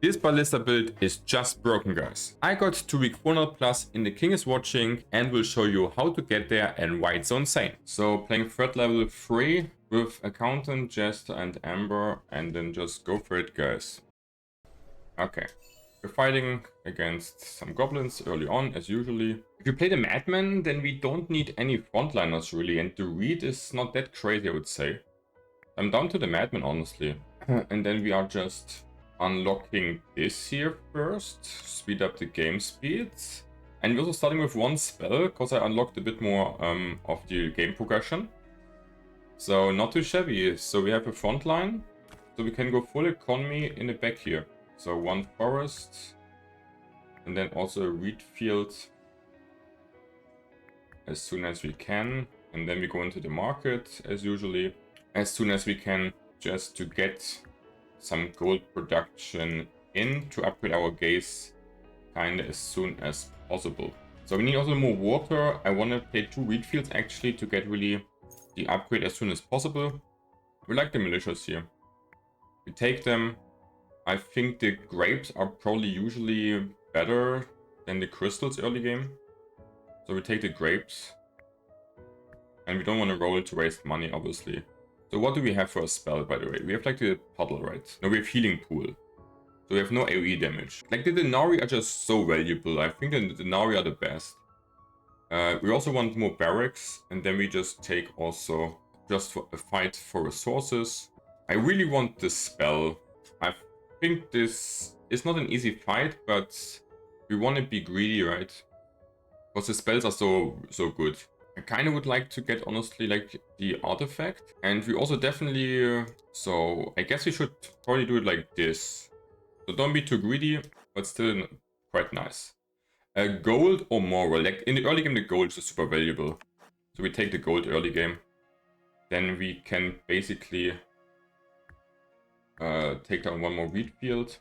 This Ballista build is just broken, guys. I got to week 400 plus in The King is Watching and will show you how to get there and why it's so insane. So playing threat level 3 with Accountant, Jester and Amber, and then just go for it, guys. Okay. We're fighting against some goblins early on, as usually. If you play the Madman, then we don't need any frontliners really, and the read is not that crazy, I would say. I'm down to the Madman, honestly. And then we are just unlocking this here first, speed up the game speed. And we're also starting with one spell, because I unlocked a bit more of the game progression. So not too shabby. So we have a front line, so we can go full economy in the back here. So one forest, and then also a reed field as soon as we can. And then we go into the market as usually, as soon as we can, just to get some gold production in to upgrade our gaze kinda as soon as possible. So we need also more water. I want to play 2 reed fields actually to get really the upgrade as soon as possible. We like the militias here. We take them. I think the grapes are probably usually better than the crystals early game. So we take the grapes. And we don't want to roll it to waste money, obviously. So what do we have for a spell, by the way? We have like the puddle, right? No, we have healing pool. So we have no AoE damage. Like the Denari are just so valuable. I think the Denari are the best. We also want more barracks. And then we just take also just for a fight for resources. I really want this spell. I think this is not an easy fight, but we want to be greedy, right? Because the spells are so good. I kind of would like to get, honestly, like the artifact. And we also definitely... so I guess we should probably do it like this. So don't be too greedy, but still quite nice. Gold or moral. Like in the early game, the gold is super valuable. So we take the gold early game. Then we can basically take down one more wheat field.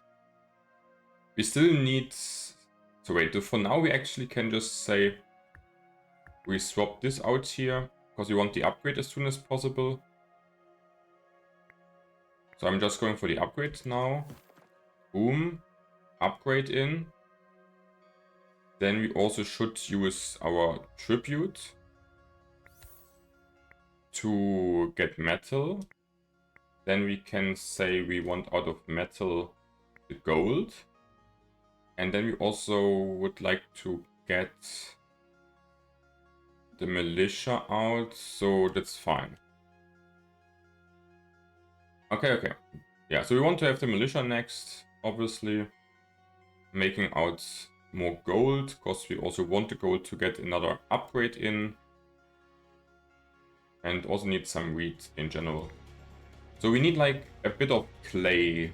We still need... so wait, so for now we actually can just say we swap this out here because we want the upgrade as soon as possible. So I'm just going for the upgrade now. Boom. Upgrade in. Then we also should use our tribute to get metal. Then we can say we want out of metal the gold. And then we also would like to get the militia out, so that's fine. Okay. Yeah, so we want to have the militia next, obviously. Making out more gold, because we also want the gold to get another upgrade in. And also need some wheat in general. So we need like a bit of clay.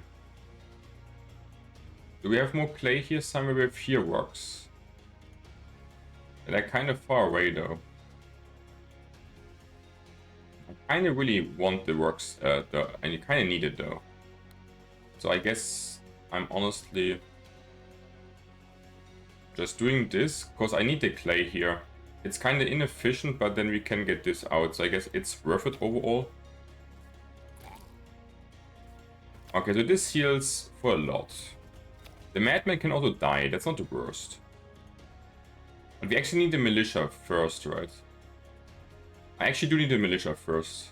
Do we have more clay here? Somewhere we have here rocks. They're kind of far away though. I kind of really want the rocks, and you kind of need it though. So I guess I'm honestly just doing this because I need the clay here. It's kind of inefficient, but then we can get this out. So I guess it's worth it overall. Okay, so this heals for a lot. The Madman can also die, that's not the worst. But we actually need the militia first, right? I actually do need the militia first.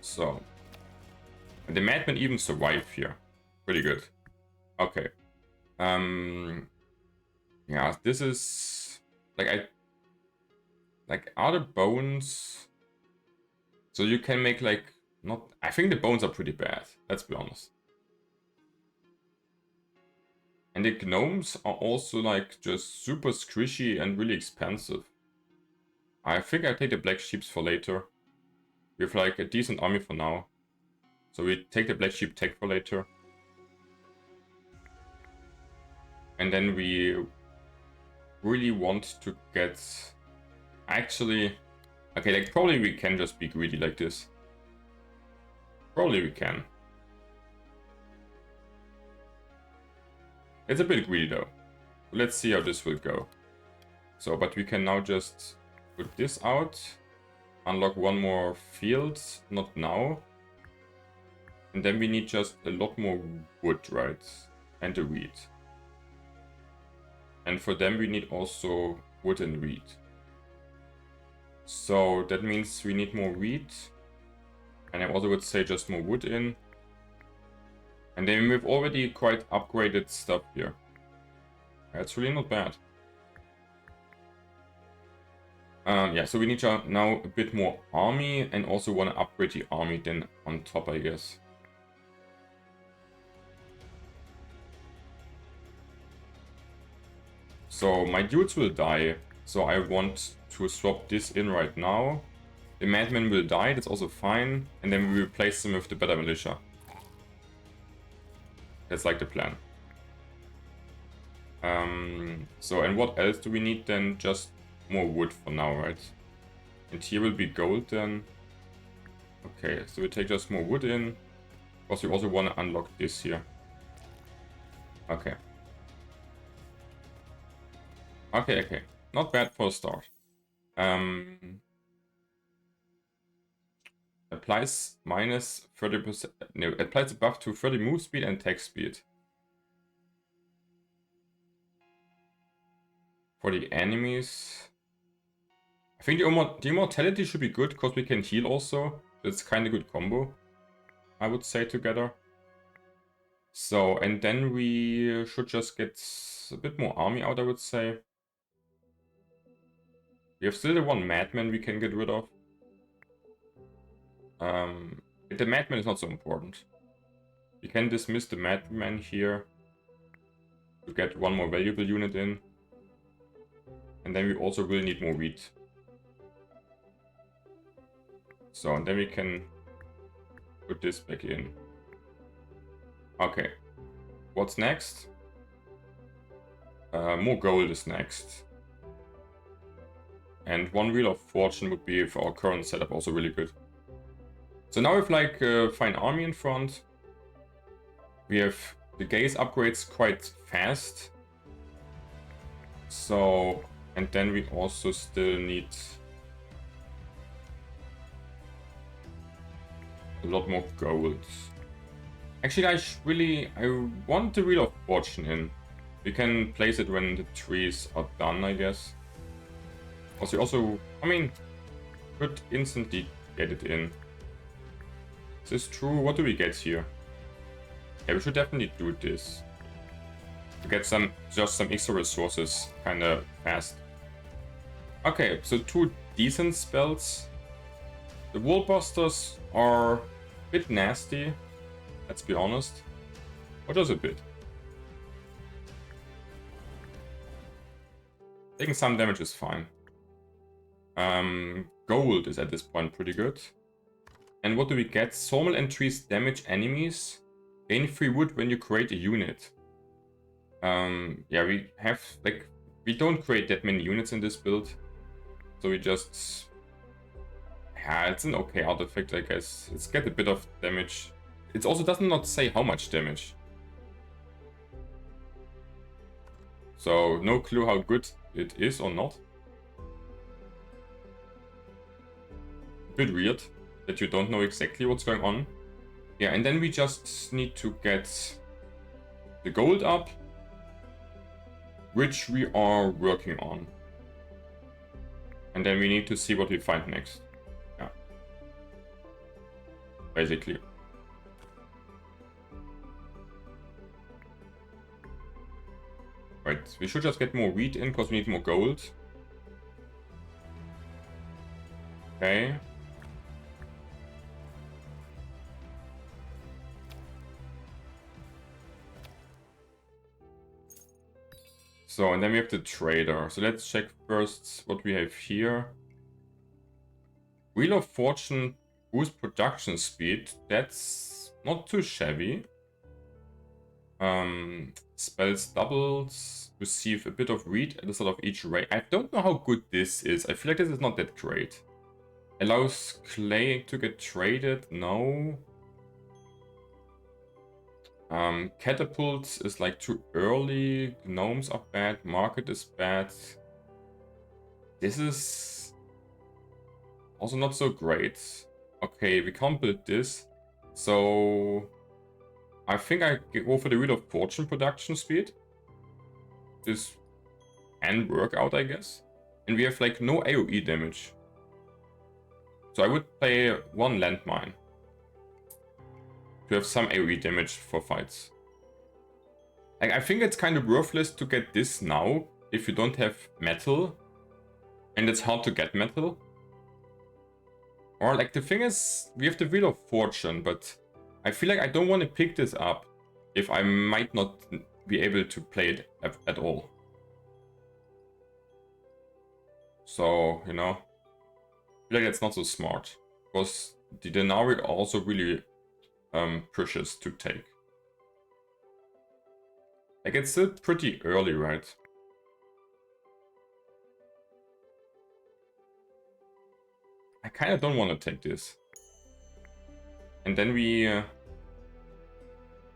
So. And the Madman even survive here. Pretty good. Okay. Yeah, this is... like, are the bones... so you can make like... not... I think the bones are pretty bad, let's be honest. And the gnomes are also like just super squishy and really expensive. I think I'll take the black sheeps for later. We have like a decent army for now. So we take the black sheep tech for later. And then we really want to get... actually... okay, like probably we can just be greedy like this. Probably we can. It's a bit greedy though. Let's see how this will go. So, but we can now just put this out. Unlock one more field. Not now. And then we need just a lot more wood, right? And a wheat. And for them we need also wood and wheat. So that means we need more wheat. And I also would say just more wood in. And then we've already quite upgraded stuff here. That's really not bad. Yeah, so we need now a bit more army and also want to upgrade the army then on top, I guess. So my dudes will die, so I want to swap this in right now. The madman will die, that's also fine, and then we replace them with the better militia. That's like the plan. So, and what else do we need then? Just more wood for now, right? And here will be gold then. Okay, so we take just more wood in. Because we also want to unlock this here. Okay. Okay. Not bad for a start. Applies minus 30%. No, applies a buff to 30 move speed and attack speed. For the enemies. I think the immortality should be good because we can heal also. It's kind of good combo, I would say, together. So, and then we should just get a bit more army out, I would say. We have still the one madman we can get rid of. The madman is not so important. We can dismiss the madman here to get one more valuable unit in. And then we also will need more wheat. So, and then we can put this back in. Okay. What's next? More gold is next. And one Wheel of Fortune would be, for our current setup, also really good. So now we have like a fine army in front. We have the gaze upgrades quite fast. So, and then we also still need a lot more gold. Actually, I want the Wheel of Fortune in. We can place it when the trees are done, I guess. Also, I mean, could instantly get it in. Is this true? What do we get here? Yeah, we should definitely do this. To get just some extra resources kind of fast. Okay, so 2 decent spells. The Wallbusters are a bit nasty, let's be honest. Or just a bit. Taking some damage is fine. Gold is at this point pretty good. And what do we get? Sawmill entries damage enemies. Gain free wood when you create a unit. Yeah, we have, like, we don't create that many units in this build. So we just... Yeah, it's an okay artifact, I guess. It's get a bit of damage. It also does not say how much damage. So, no clue how good it is or not. A bit weird that you don't know exactly what's going on. Yeah, and then we just need to get the gold up, which we are working on. And then we need to see what we find next. Yeah. Basically. Right, we should just get more wheat in because we need more gold. Okay. So, and then we have the trader. So let's check first what we have here. Wheel of Fortune boost production speed. That's not too shabby. Spells doubles. Receive a bit of wheat at the start of each raid. I don't know how good this is. I feel like this is not that great. Allows clay to get traded. No. Catapults is like too early. Gnomes are bad. Market is bad. This is also not so great. Okay, we can't build this. So I think I go for the Wheel of Fortune production speed. This can work out, I guess. And we have like no AoE damage. So I would play one landmine to have some AoE damage for fights. Like, I think it's kind of worthless to get this now if you don't have metal. And it's hard to get metal. Or like the thing is, we have the Wheel of Fortune, but I feel like I don't want to pick this up if I might not be able to play it at all. So, you know, I feel like that's not so smart. Because the Denari are also really precious to take. Like, it's still pretty early, right? I kind of don't want to take this. And then we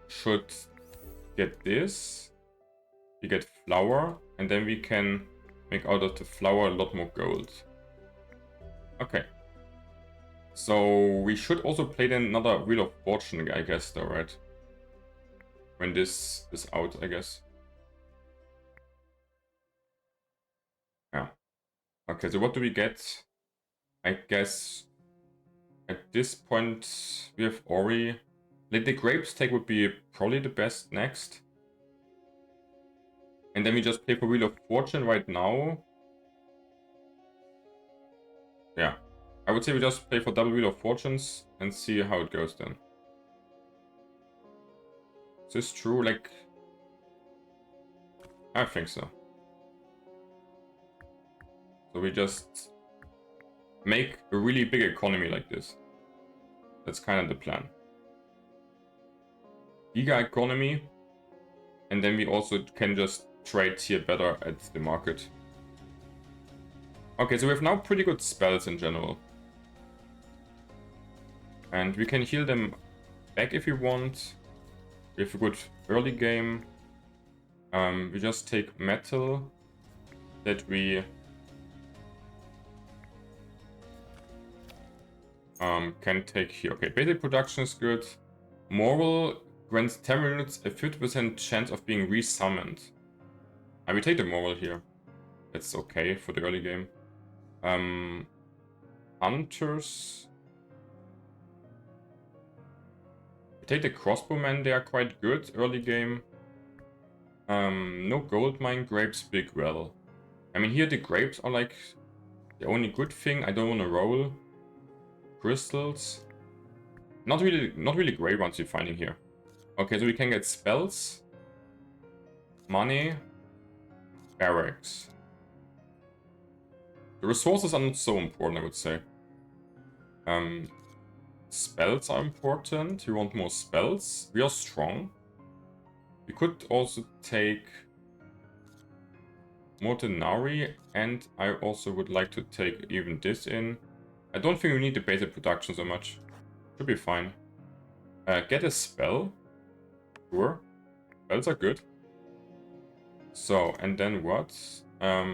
should get this. We get flour, and then we can make out of the flour a lot more gold. Okay. So we should also play then another Wheel of Fortune, I guess, though, right? When this is out, I guess. Yeah. Okay, so what do we get? I guess at this point we have Ori. Like the grapes take would be probably the best next. And then we just play for Wheel of Fortune right now. Yeah. I would say we just play for double Wheel of Fortunes and see how it goes then. Is this true? Like, I think so. So we just make a really big economy like this. That's kind of the plan. Giga economy. And then we also can just trade here better at the market. Okay, so we have now pretty good spells in general. And we can heal them back if we want. We have a good early game. We just take metal that we can take here. Okay, basic production is good. Moral grants 10 minutes a 50% chance of being resummoned. I will take the moral here. That's okay for the early game. Hunters. We take the crossbowmen, they are quite good early game. No gold mine, grapes, big well. I mean, here the grapes are like the only good thing. I don't want to roll. Crystals. Not really great ones you're finding here. Okay, so we can get spells, money, barracks. The resources are not so important, I would say. Spells are important. We want more spells. We are strong. We could also take more Denari, and I also would like to take even this in. I don't think we need the basic production so much. Should be fine. Get a spell. Sure. Spells are good. So, and then what? Yeah,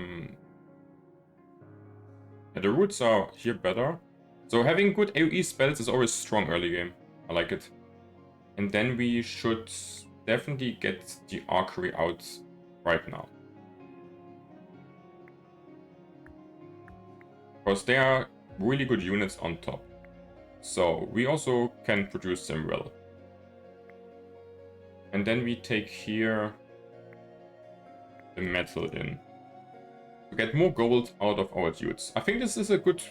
the roots are here better. So having good AoE spells is always strong early game. I like it. And then we should definitely get the archery out right now. Because they are really good units on top. So we also can produce them well. And then we take here the metal in. To get more gold out of our dudes. I think this is a good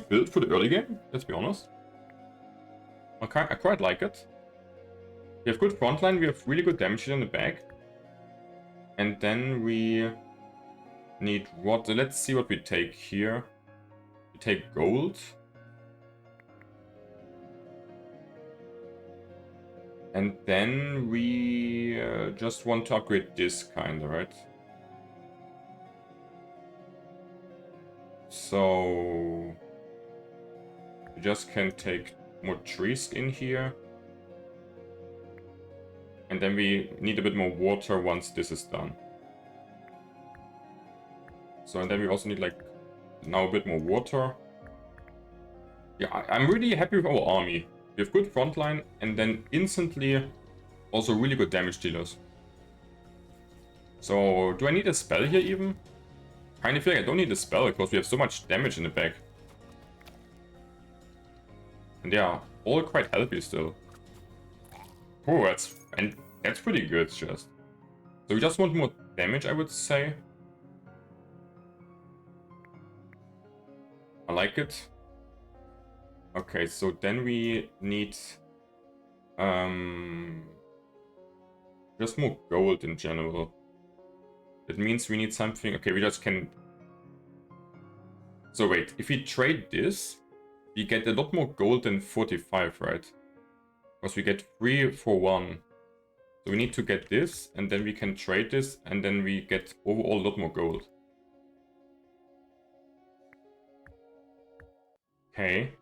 build for the early game, let's be honest. I quite like it. We have good frontline, we have really good damage in the back. And then we need what? So let's see what we take here. We take gold. And then we just want to upgrade this kind, right? So we just can take more trees in here. And then we need a bit more water once this is done. So, and then we also need like now a bit more water. Yeah, I'm really happy with our army. We have good frontline, and then instantly also really good damage dealers. So, do I need a spell here even? Kind of feel like I don't need a spell because we have so much damage in the back. And they are all quite healthy still. Oh, that's pretty good just. So we just want more damage, I would say. I like it. Okay, so then we need just more gold in general. That means we need something. Okay, we just can. So wait, if we trade this, we get a lot more gold than 45, right? Because we get 3 for 1. So we need to get this, and then we can trade this, and then we get overall a lot more gold. Okay.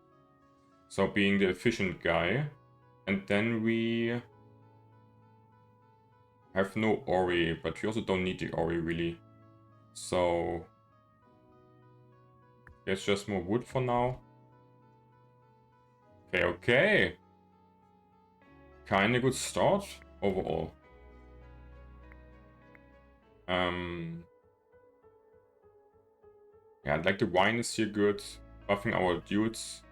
So being the efficient guy. And then we have no Ori, but we also don't need the Ori really. So there's just more wood for now. Okay, okay. Kinda good start overall. Yeah, like the wine is here good. Buffing our dudes.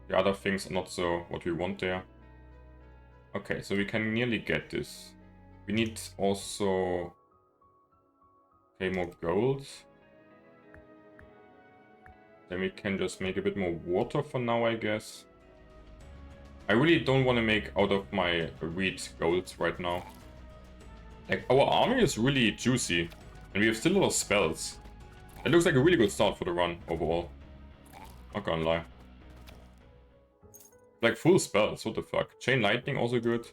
The other things are not so what we want there. Okay, so we can nearly get this. We need also... Okay, more gold. Then we can just make a bit more water for now, I guess. I really don't want to make out of my wheat gold right now. Like, our army is really juicy. And we have still a lot of spells. It looks like a really good start for the run overall. Not gonna lie. Like, full spells, what the fuck. Chain Lightning also good.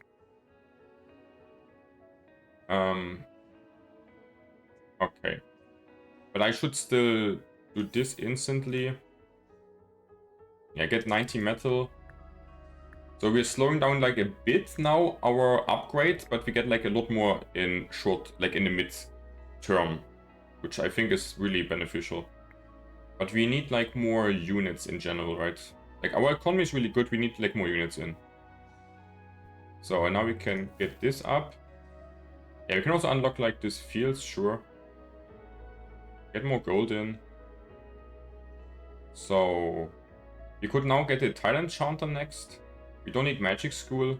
Okay. But I should still do this instantly. Yeah, get 90 metal. So we're slowing down like a bit now our upgrade, but we get like a lot more in short, like in the mid term, which I think is really beneficial. But we need like more units in general, right? Like our economy is really good, we need like more units in. So now we can get this up. Yeah, we can also unlock like this fields, sure. Get more gold in. So we could now get a Tile Enchanter next. We don't need Magic School.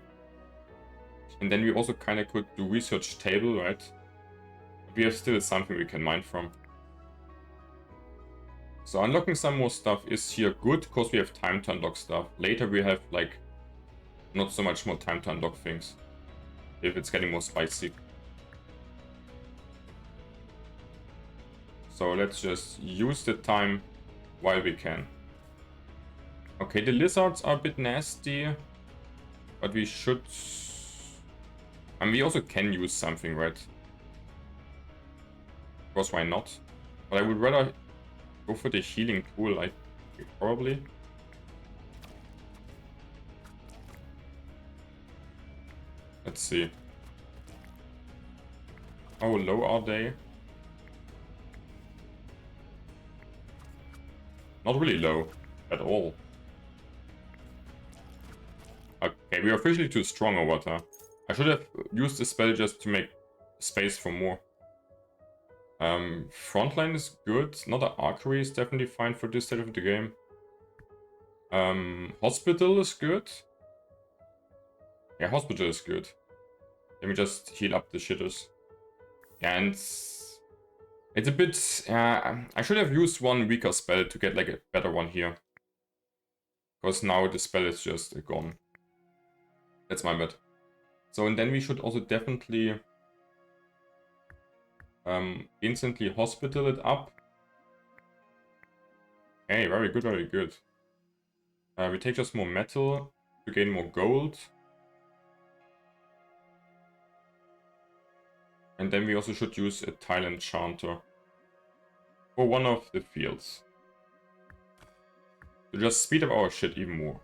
And then we also kind of could do Research Table, right? We have still something we can mine from. So unlocking some more stuff is here good, because we have time to unlock stuff. Later we have, like, not so much more time to unlock things. If it's getting more spicy. So let's just use the time while we can. Okay, the lizards are a bit nasty. But we should... I mean, we also can use something, right? Of course, why not? But I would rather go for the healing tool, I think, probably. Let's see. How low are they? Not really low at all. Okay, we are officially too strong or what, huh? I should have used the spell just to make space for more. Frontline is good. Another archery is definitely fine for this state of the game. Hospital is good. Yeah, hospital is good. Let me just heal up the shitters. And it's a bit... I should have used one weaker spell to get like a better one here. Because now the spell is just gone. That's my bad. So, and then we should also definitely instantly hospital it up. Hey, very good, very good. We take just more metal to gain more gold. And then we also should use a Tile Enchanter for one of the fields. To just speed up our shit even more.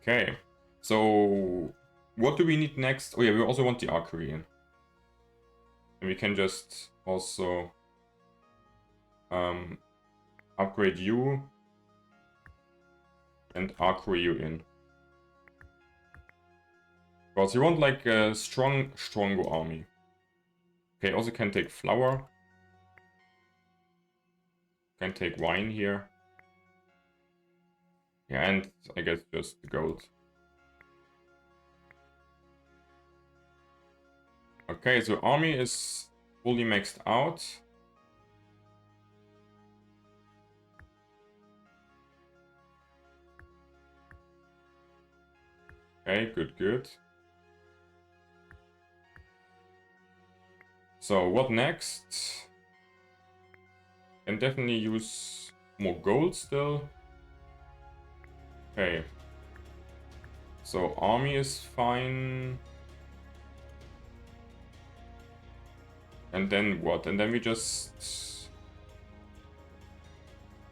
Okay, so what do we need next? Oh yeah, we also want the archery in. And we can just also upgrade you. and archery you in. Because you want like a stronger army. Okay, also can take flour. Can take wine here. Yeah, and I guess just the gold. Okay, so army is fully maxed out. Okay, good. So what next? Can definitely use more gold still. Okay. So army is fine. And then what? And then we just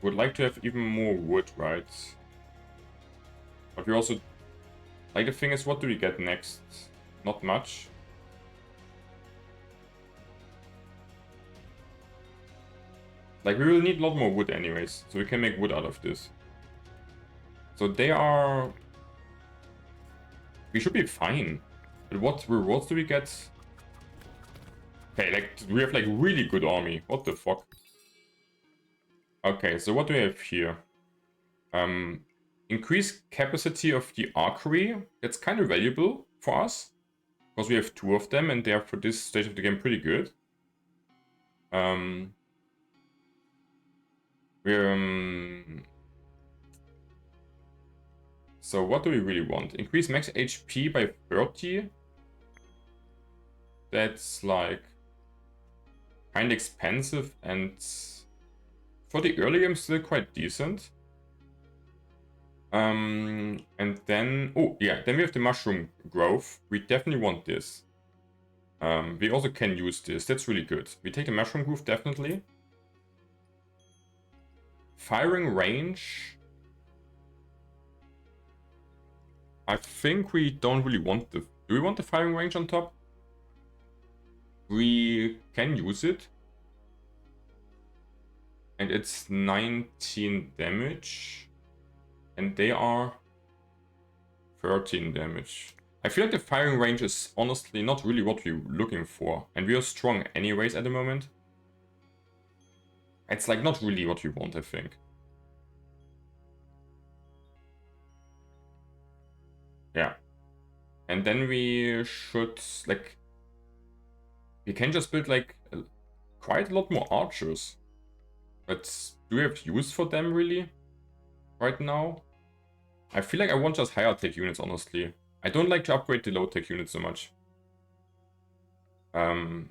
would like to have even more wood, right? But we also... Like, the thing is, what do we get next? Not much. Like, we will need a lot more wood anyways, so we can make wood out of this. So they are... We should be fine. But what rewards do we get? Okay, like, we have, like, really good army. What the fuck? Okay, so what do we have here? Increase capacity of the archery. That's kind of valuable for us. Because we have 2 of them, and they are, for this stage of the game, pretty good. So what do we really want? Increase max HP by 30? That's like kind of expensive, and for the early game still quite decent. And then, oh yeah, then we have the mushroom growth. We definitely want this. We also can use this. That's really good. We take the mushroom growth definitely. Firing range. I think we don't really want the... Do we want the firing range on top? We can use it. And it's 19 damage. And they are 13 damage. I feel like the firing range is honestly not really what we're looking for. And we are strong anyways at the moment. It's like not really what we want, I think. Yeah. And then we should, like... We can just build, like, quite a lot more archers. But do we have use for them, really? Right now? I feel like I want just higher tech units, honestly. I don't like to upgrade the low tech units so much. And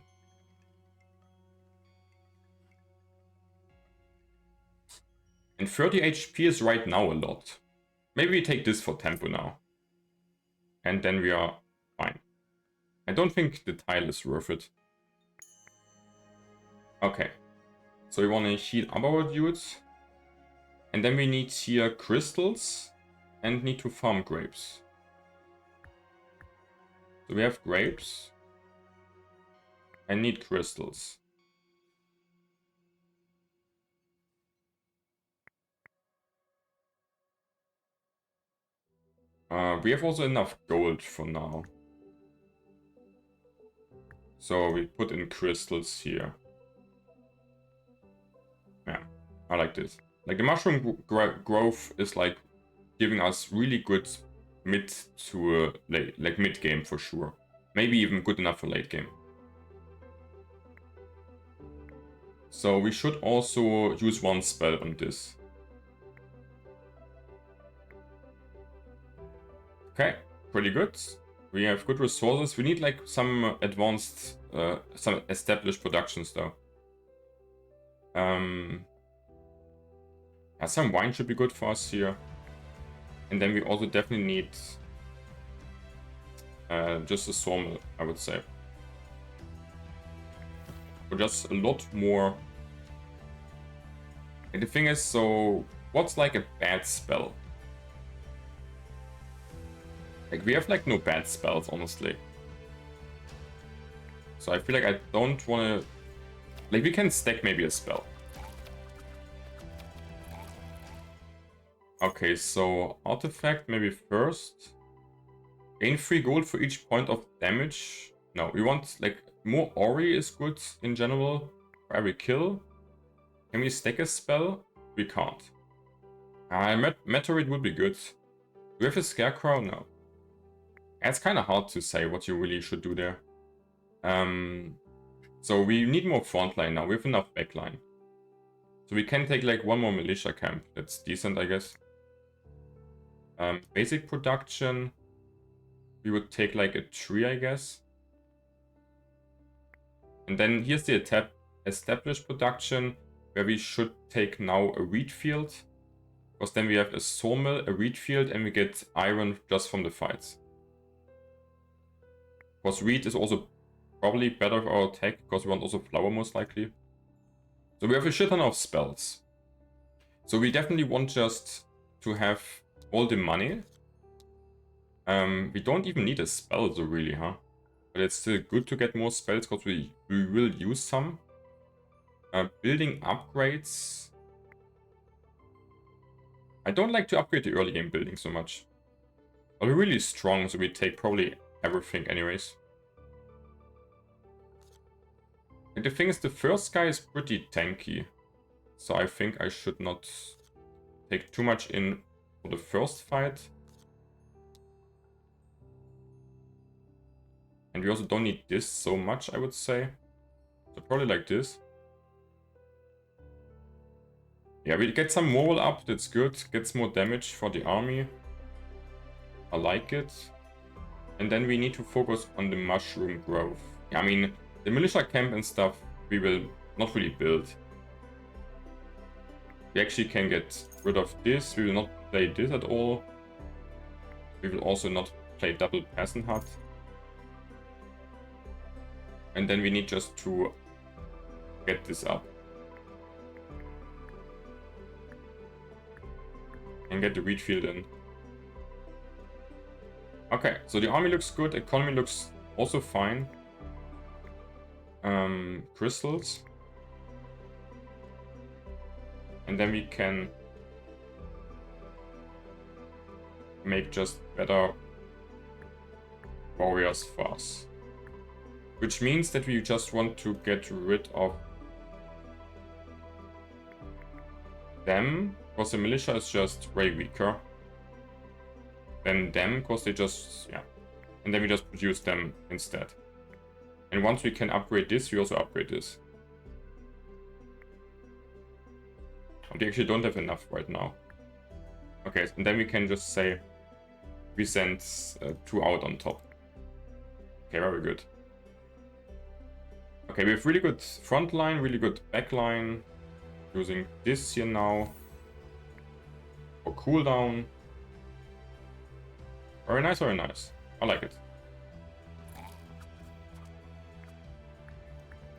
30 HP is right now a lot. Maybe we take this for tempo now. And then we are fine. I don't think the tile is worth it. Okay. So we want to heal up our dudes. And then we need here crystals. And need to farm grapes. So we have grapes. I need crystals. We have also enough gold for now. So we put in crystals here. Yeah, I like this. Like the mushroom growth is like giving us really good mid to like mid game for sure. Maybe even good enough for late game. So we should also use one spell on this. Okay, pretty good. We have good resources. We need like some advanced, some established productions though. Yeah, some wine should be good for us here. And then we also definitely need just a sawmill, I would say. Or just a lot more. And the thing is, so what's like a bad spell? Like we have like no bad spells, honestly. So I feel like I don't want to... Like we can stack maybe a spell. Okay, so artifact maybe first. Gain 3 gold for each point of damage. No, we want like more Ori is good in general for every kill. Can we stack a spell? We can't. Meteorite would be good. Do we have a Scarecrow? No. It's kind of hard to say what you really should do there. So we need more frontline now. We have enough backline. So we can take like one more militia camp. That's decent, I guess. Basic production. We would take like a tree, I guess. And then here's the established production, where we should take now a wheat field. Because then we have a sawmill, a wheat field, and we get iron just from the fights. Because wheat is also probably better for our attack, because we want also flour most likely. So we have a shit ton of spells. So we definitely want just to have all the money. We don't even need a spell, so really, huh? But it's still good to get more spells, because we will use some. Building upgrades. I don't like to upgrade the early game building so much. But we're really strong, so we take probably everything anyways. And the thing is, the first guy is pretty tanky. So I think I should not take too much in for the first fight. And we also don't need this so much, I would say. So probably like this. Yeah, we get some moral up, that's good. Gets more damage for the army. I like it. And then we need to focus on the mushroom growth. Yeah, I mean, the militia camp and stuff, we will not really build. We actually can get rid of this. We will not play this at all. We will also not play double peasant hut. And then we need just to get this up. And get the wheat field in. Okay, so the army looks good. Economy looks also fine. Crystals. And then we can make just better warriors for us. Which means that we just want to get rid of them, because the militia is just way weaker than them, because they just, yeah. And then we just produce them instead. And once we can upgrade this, we also upgrade this. We actually don't have enough right now. Okay, and then we can just say we send 2 out on top. Okay, very good. Okay, we have really good front line, really good back line. Using this here now for cooldown. Very nice, very nice. I like it.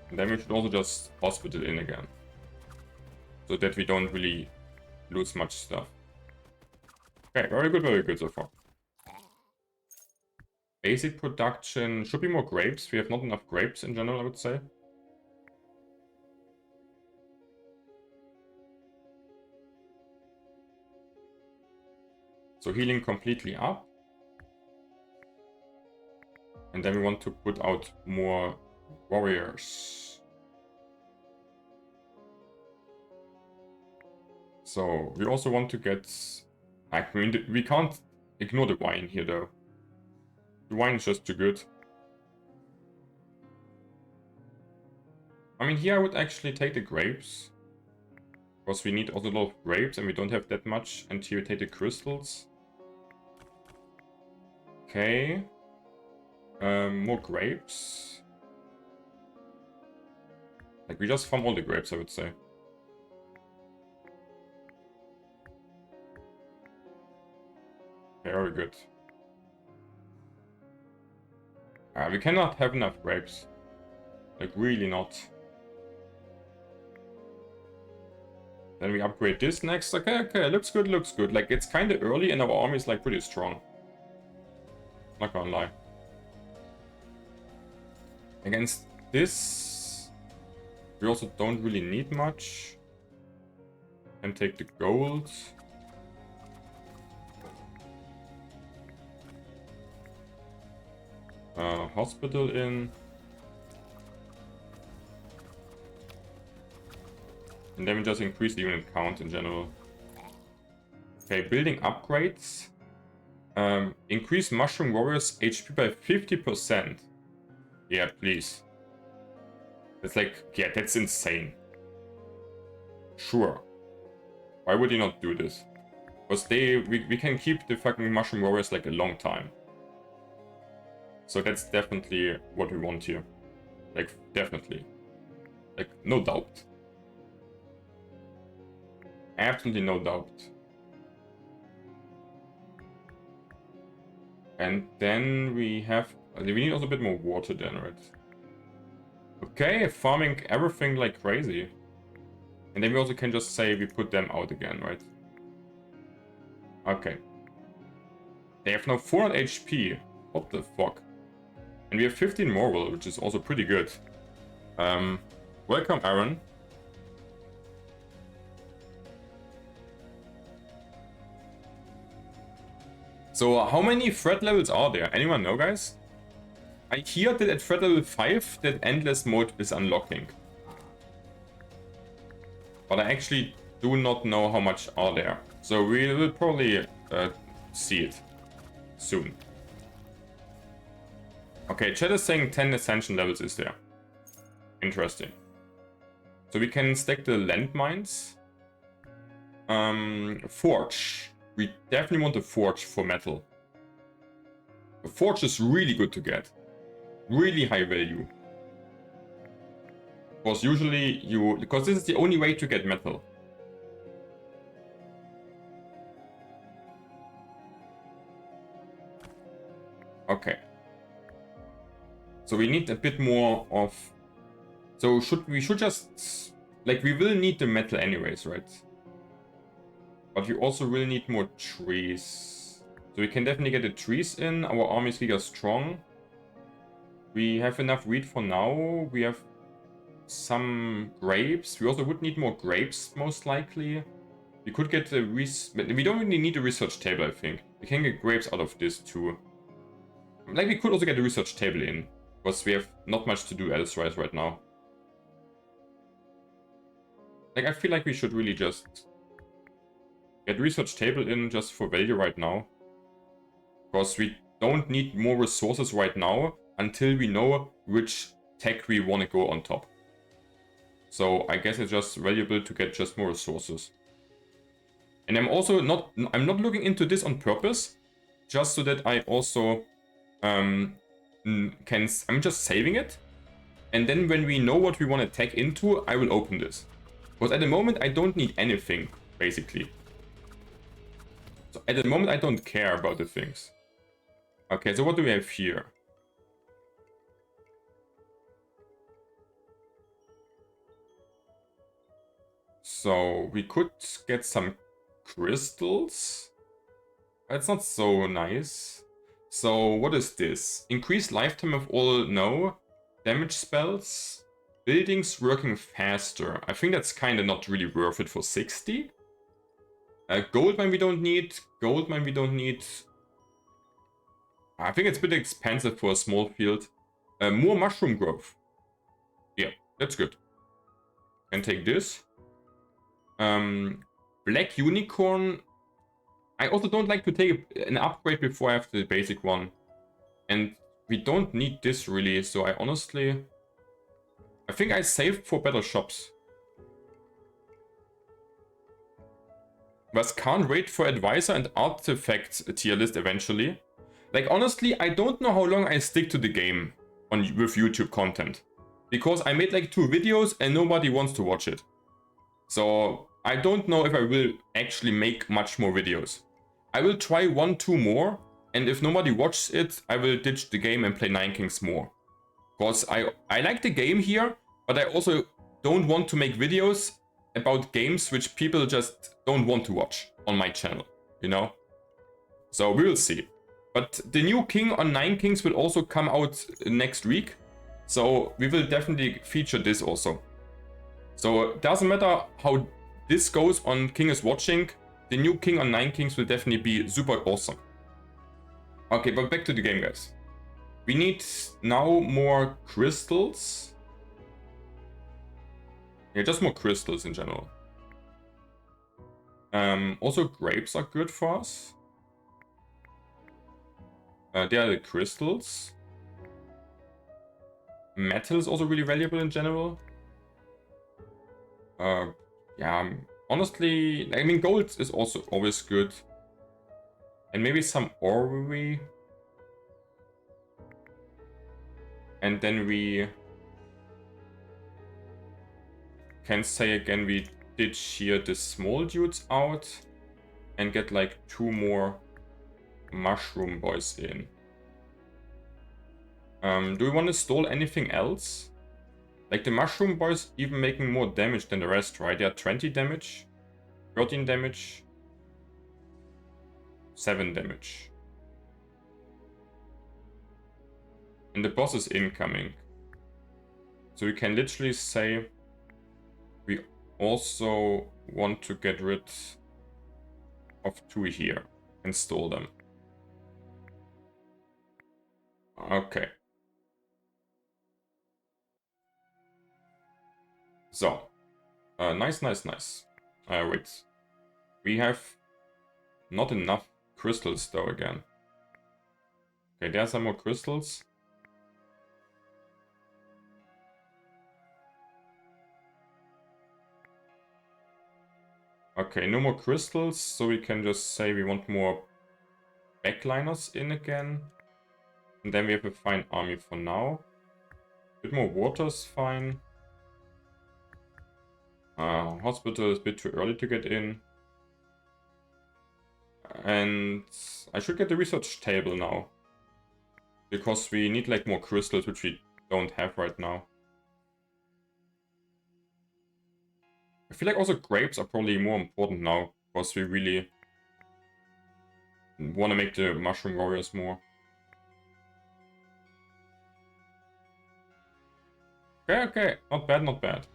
And then we should also just hospital in again. So that we don't really lose much stuff. Okay, very good so far. Basic production should be more grapes. We have not enough grapes in general, I would say. So healing completely up. And then we want to put out more warriors. So we also want to get... I mean, we can't ignore the wine here though. The wine is just too good. I mean, here I would actually take the grapes. Because we need also a lot of grapes and we don't have that much. And here we take the crystals. Okay. More grapes. Like, we just farm all the grapes, I would say. Very good. We cannot have enough grapes. Like, really not. Then we upgrade this next. Okay, looks good, looks good. Like, it's kind of early and our army is, like, pretty strong. Not gonna lie. Against this, we also don't really need much. Can take the gold. hospital in. And then we just increase the unit count in general. Okay, building upgrades. Increase Mushroom Warriors HP by 50%. Yeah, please. It's like, yeah, that's insane. Sure. Why would you not do this? Because we can keep the fucking Mushroom Warriors like a long time. So that's definitely what we want here. Like, definitely. Like, no doubt. Absolutely no doubt. And then we have... We need also a bit more water then, right? Okay, farming everything like crazy. And then we also can just say we put them out again, right? Okay. They have now 400 HP. What the fuck? And we have 15 moral, which is also pretty good. Welcome, Aaron. So how many threat levels are there? Anyone know, guys? I hear that at threat level 5 that endless mode is unlocking. But I actually do not know how much are there. So we will probably see it soon. Okay, chat is saying 10 ascension levels is there. Interesting. So we can stack the landmines. Forge. We definitely want a forge for metal. A forge is really good to get. Really high value. Because usually because this is the only way to get metal. Okay. So we need a bit more of... So we should just... Like, we will need the metal anyways, right? But we also will need more trees. So we can definitely get the trees in. Our army is giga strong. We have enough wheat for now. We have some grapes. We also would need more grapes, most likely. We could get the... We don't really need a research table, I think. We can get grapes out of this too. Like, we could also get a research table in. Because we have not much to do elsewise right now. Like, I feel like we should really just... get research table in just for value right now. Because we don't need more resources right now until we know which tech we want to go on top. So I guess it's just valuable to get just more resources. And I'm also not looking into this on purpose, just so that I also I'm just saving it. And then when we know what we want to tech into, I will open this. Because at the moment I don't need anything, basically. So at the moment I don't care about the things. Okay, so what do we have here? So we could get some crystals. That's not so nice. So what is this? Increased lifetime of all no. Damage spells. Buildings working faster. I think that's kind of not really worth it for 60. Gold mine we don't need. Gold mine we don't need. I think it's a bit expensive for a small field. More mushroom growth. Yeah, that's good. Can take this. Black unicorn. I also don't like to take an upgrade before I have the basic one. And we don't need this really, so I honestly... I think I saved for better shops. But can't wait for advisor and artifacts tier list eventually. Like honestly, I don't know how long I stick to the game with YouTube content. Because I made like 2 videos and nobody wants to watch it. So I don't know if I will actually make much more videos. I will try 1-2 more, and if nobody watches it, I will ditch the game and play Nine Kings more. Because I like the game here, but I also don't want to make videos about games which people just don't want to watch on my channel, you know? So we will see. But the new king on Nine Kings will also come out next week. So we will definitely feature this also. So it doesn't matter how this goes on King is Watching, the new king on Nine Kings will definitely be super awesome. Okay, but back to the game, guys. We need now more crystals. Yeah, just more crystals in general. Also, grapes are good for us. They are the crystals. Metal is also really valuable in general. Yeah, honestly, I mean, gold is also always good. And maybe some ore. And then we can say again, we did shear the small dudes out and get like 2 more mushroom boys in. Do we want to stall anything else? Like the mushroom boys even making more damage than the rest, right? They are 20 damage, 13 damage, 7 damage. And the boss is incoming. So we can literally say we also want to get rid of 2 here and stall them. Okay. So, nice. Wait. We have not enough crystals though again. Okay, there are some more crystals. Okay, no more crystals, so we can just say we want more backliners in again. And then we have a fine army for now. A bit more water's fine. Hospital is a bit too early to get in. And I should get the research table now. Because we need like more crystals, which we don't have right now. I feel like also grapes are probably more important now. Because we really want to make the mushroom warriors more. Okay. Not bad.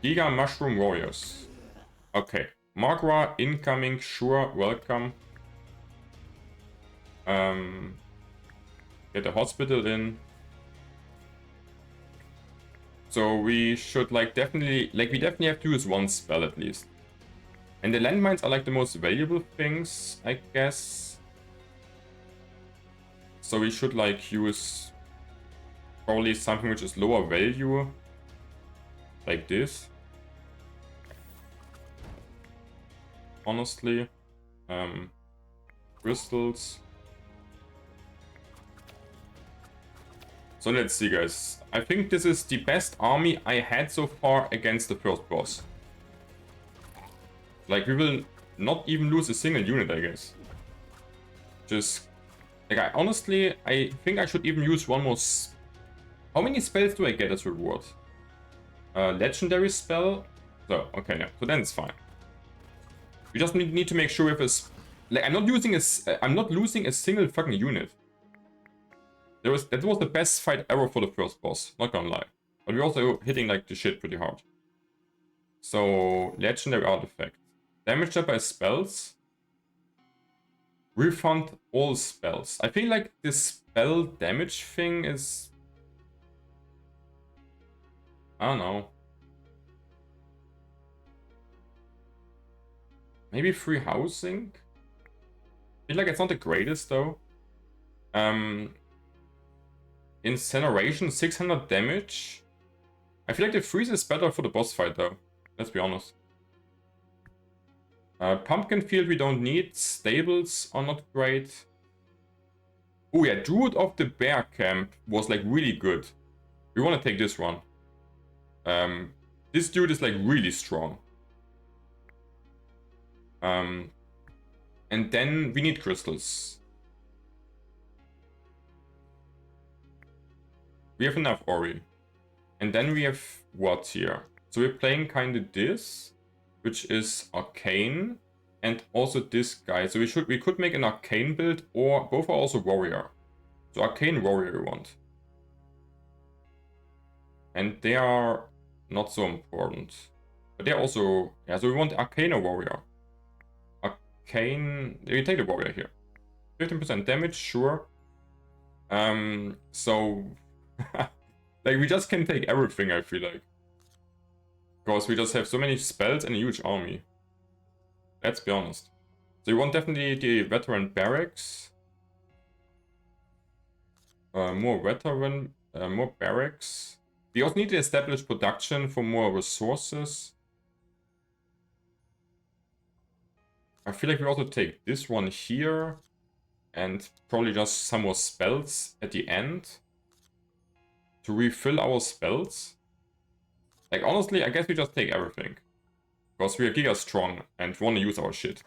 Giga Mushroom Warriors. Okay. Margra incoming, sure, welcome. Get a hospital in. So we should we definitely have to use 1 spell at least. And the landmines are like the most valuable things, I guess. So we should use probably something which is lower value. Like this. Honestly. Crystals. So let's see, guys. I think this is the best army I had so far against the first boss. Like, we will not even lose a single unit, I guess. Just... like, I think I should even use 1 more... How many spells do I get as reward? Legendary spell? So, okay, yeah. So then it's fine. We just need to make sure we have a... like, I'm not losing a single fucking unit. That was the best fight ever for the first boss, not gonna lie. But we're also hitting like the shit pretty hard. So, legendary artifact. Damage by spells. Refund all spells. I feel like this spell damage thing is... I don't know. Maybe free housing? I feel like it's not the greatest though. Incineration, 600 damage. I feel like the freeze is better for the boss fight though. Let's be honest. Pumpkin field we don't need. Stables are not great. Oh yeah, Druid of the Bear Camp was like really good. We want to take this one. This dude is like really strong. And then we need crystals. We have enough Ori. And then we have what here? So we're playing kind of this, which is Arcane, and also this guy. So we could make an Arcane build, or both are also Warrior. So Arcane Warrior we want. And they are not so important. But they're also... yeah, so we want Arcane or Warrior. Arcane... we take the Warrior here. 15% damage, sure. So like we just can take everything, I feel like. Because we just have so many spells and a huge army. Let's be honest. So you want definitely the veteran barracks. More veteran, more barracks. We also need to establish production for more resources. I feel like we also take this one here. And probably just some more spells at the end. To refill our spells. Like honestly, I guess we just take everything. Because we are giga strong and want to use our shit.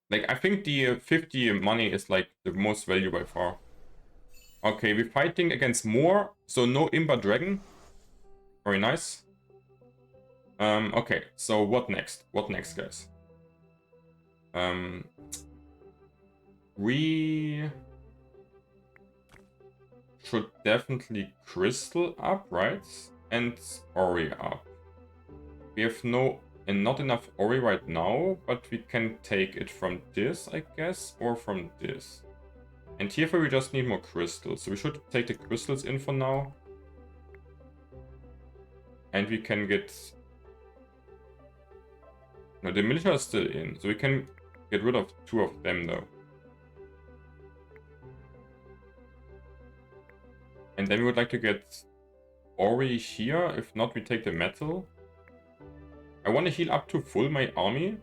Like, I think the 50 money is like the most value by far. Okay, we're fighting against more, so no Imba Dragon. Very nice. Okay, so what next? What next, guys? We should definitely Crystal up, right? And Ori up. We have not enough Ori right now, but we can take it from this, I guess, or from this. And here we just need more crystals, so we should take the crystals in for now. And we can get... No, the militia is still in, so we can get rid of 2 of them though. And then we would like to get Ori here, if not we take the metal. I want to heal up to full my army,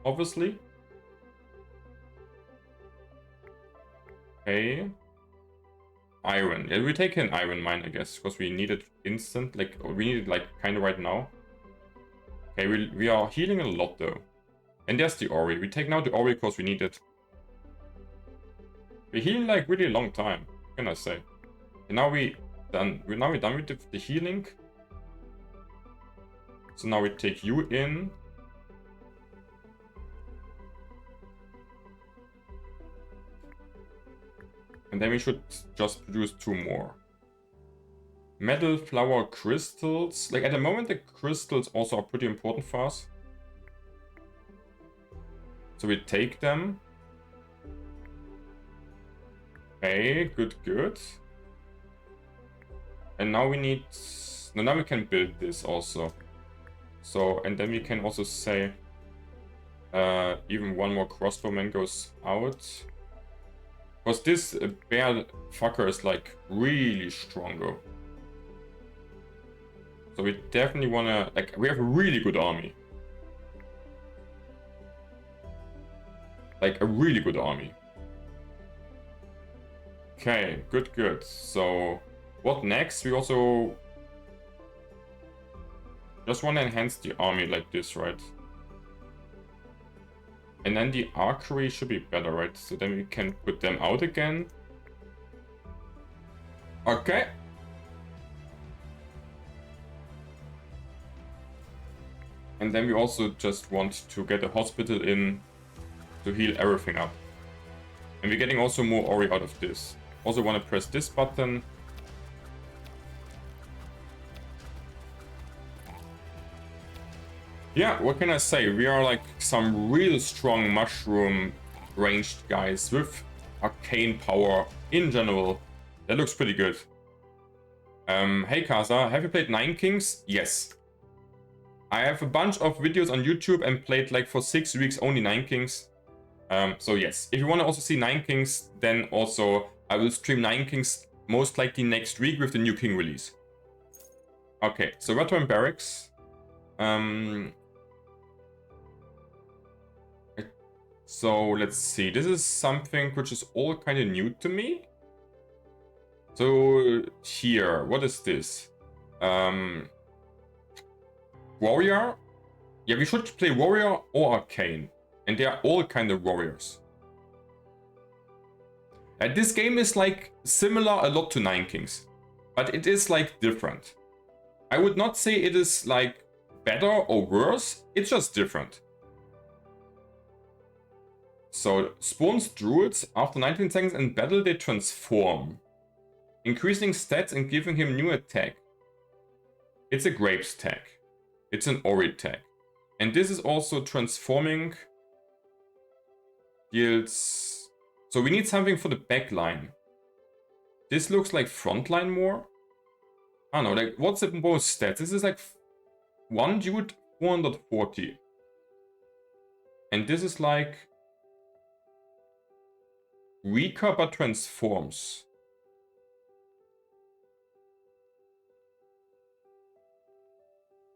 obviously. Okay. Iron. Yeah, we take an iron mine, I guess, because we need it instant. Like, we need it like kind of right now. Okay, we are healing a lot though. And there's the Ori. We take now the Ori because we need it. We're healing like really a long time, what can I say? And now we're done with the healing. So now we take you in. And then we should just produce 2 more. Metal, flower, crystals. Like at the moment the crystals also are pretty important for us. So we take them. Okay, good. And now we need... No, now we can build this also. So, and then we can also say... even 1 more crossbowman goes out. Because this bear fucker is like really strong though. So we definitely wanna... Like, we have a really good army. Like, a really good army. Okay, good. So, what next? We also... just want to enhance the army like this, right? And then the archery should be better, right? So then we can put them out again. Okay. And then we also just want to get a hospital in to heal everything up. And we're getting also more Ori out of this. Also want to press this button. Yeah, what can I say? We are like some real strong mushroom ranged guys with arcane power in general. That looks pretty good. Hey Kaza, have you played Nine Kings? Yes. I have a bunch of videos on YouTube and played like for 6 weeks only Nine Kings. So yes, if you want to also see Nine Kings, then also I will stream Nine Kings most likely next week with the new King release. Okay, so veteran barracks. So let's see, this is something which is all kind of new to me. So here, what is this? Warrior? Yeah, we should play Warrior or Arcane. And they are all kind of warriors. And this game is like similar a lot to Nine Kings. But it is like different. I would not say it is like better or worse, it's just different. So, spawns druids, after 19 seconds in battle they transform. Increasing stats and giving him new attack. It's a grapes tag. It's an Ori tag. And this is also transforming deals... So we need something for the back line. This looks like front line more. I don't know, like, what's the most stats? This is like 1 dude, 440. And this is like... weaker but transforms.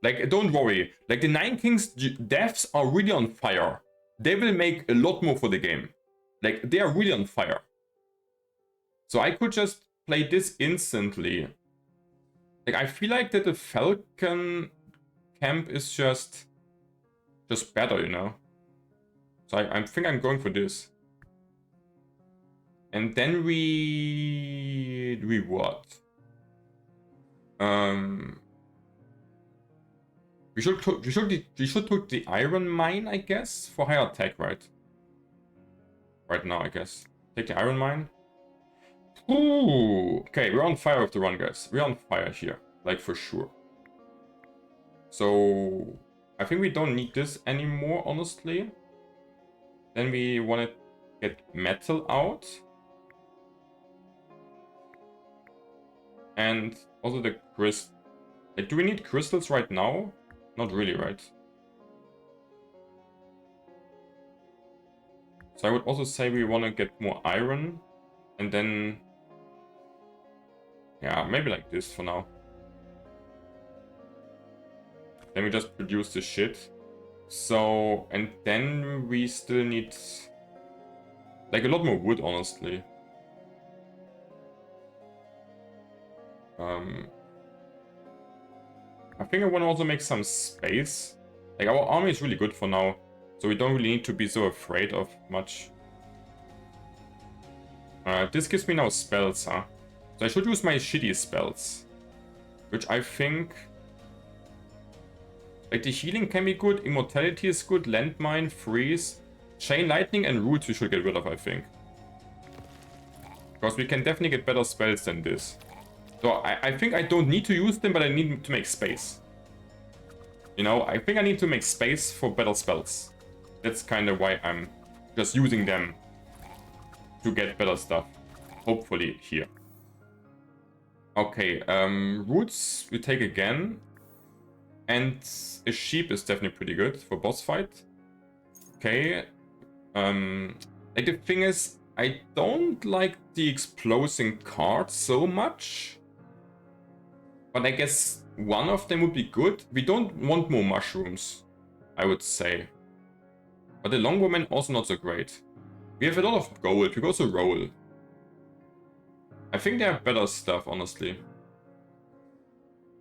Like, don't worry. Like, the Nine Kings devs are really on fire. They will make a lot more for the game. Like, they are really on fire. So I could just play this instantly. Like, I feel like that the Falcon camp is just better, you know? So I think I'm going for this. And then we what? We should take the iron mine, I guess, for higher attack, right? Right now, I guess. Take the iron mine. Ooh, okay, we're on fire with the run, guys. We're on fire here, like for sure. So I think we don't need this anymore, honestly. Then we want to get metal out. And also the crystal. Like, do we need crystals right now? Not really, right? So I would also say we want to get more iron. And then... yeah, maybe like this for now. Then we just produce the shit. So, and then we still need... like a lot more wood, honestly. I think I want to also make some space. Like, our army is really good for now, so we don't really need to be so afraid of much. This gives me now spells, huh? So I should use my shitty spells. Which I think... like, the healing can be good, immortality is good, landmine, freeze, chain lightning and roots we should get rid of, I think. Because we can definitely get better spells than this. So I think I don't need to use them, but I need to make space. You know, I think I need to make space for better spells. That's kind of why I'm just using them to get better stuff. Hopefully here. Okay, roots we take again. And a sheep is definitely pretty good for boss fight. Okay. Like, the thing is, I don't like the exploding cards so much. But I guess one of them would be good. We don't want more mushrooms, I would say. But the longbowman also not so great. We have a lot of gold. We go to roll. I think they have better stuff, honestly.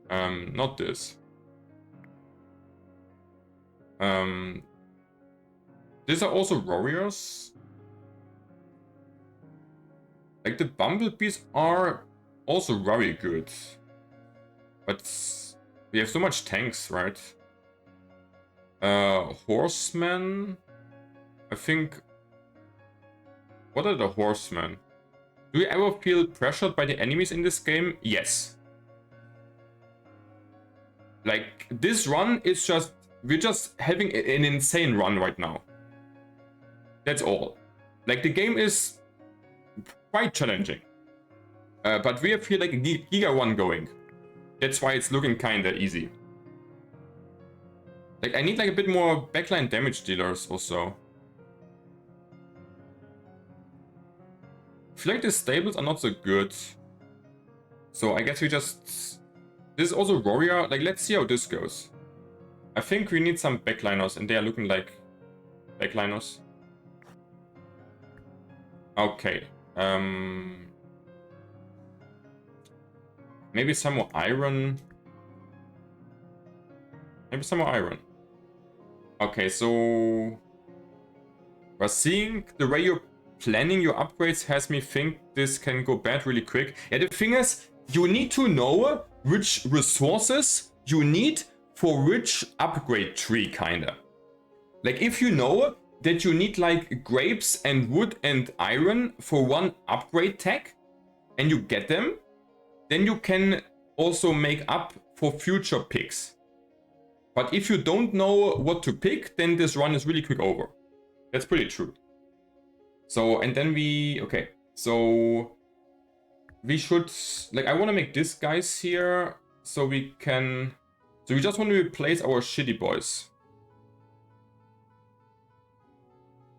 Not this. These are also warriors. Like, the bumblebees are also very good. But we have so much tanks, right? Horsemen. I think... what are the horsemen? Do you ever feel pressured by the enemies in this game? Yes. Like, this run is just... we're just having an insane run right now. That's all. Like, the game is quite challenging. But we have here like a Giga 1 going. That's why it's looking kinda easy. Like, I need like a bit more backline damage dealers also. I feel like the stables are not so good. So I guess we just... this is also warrior. Like, let's see how this goes. I think we need some backliners, and they are looking like backliners. Okay. Maybe some more iron. Maybe some more iron. Okay, so... we're seeing the way you're planning your upgrades has me think this can go bad really quick. Yeah, the thing is, you need to know which resources you need for which upgrade tree, kinda. Like, if you know that you need like grapes and wood and iron for one upgrade tag, and you get them, then you can also make up for future picks. But if you don't know what to pick, then this run is really quick over. That's pretty true. So, and then we, okay, so we should, like, I want to make this guys here so we can, so we just want to replace our shitty boys.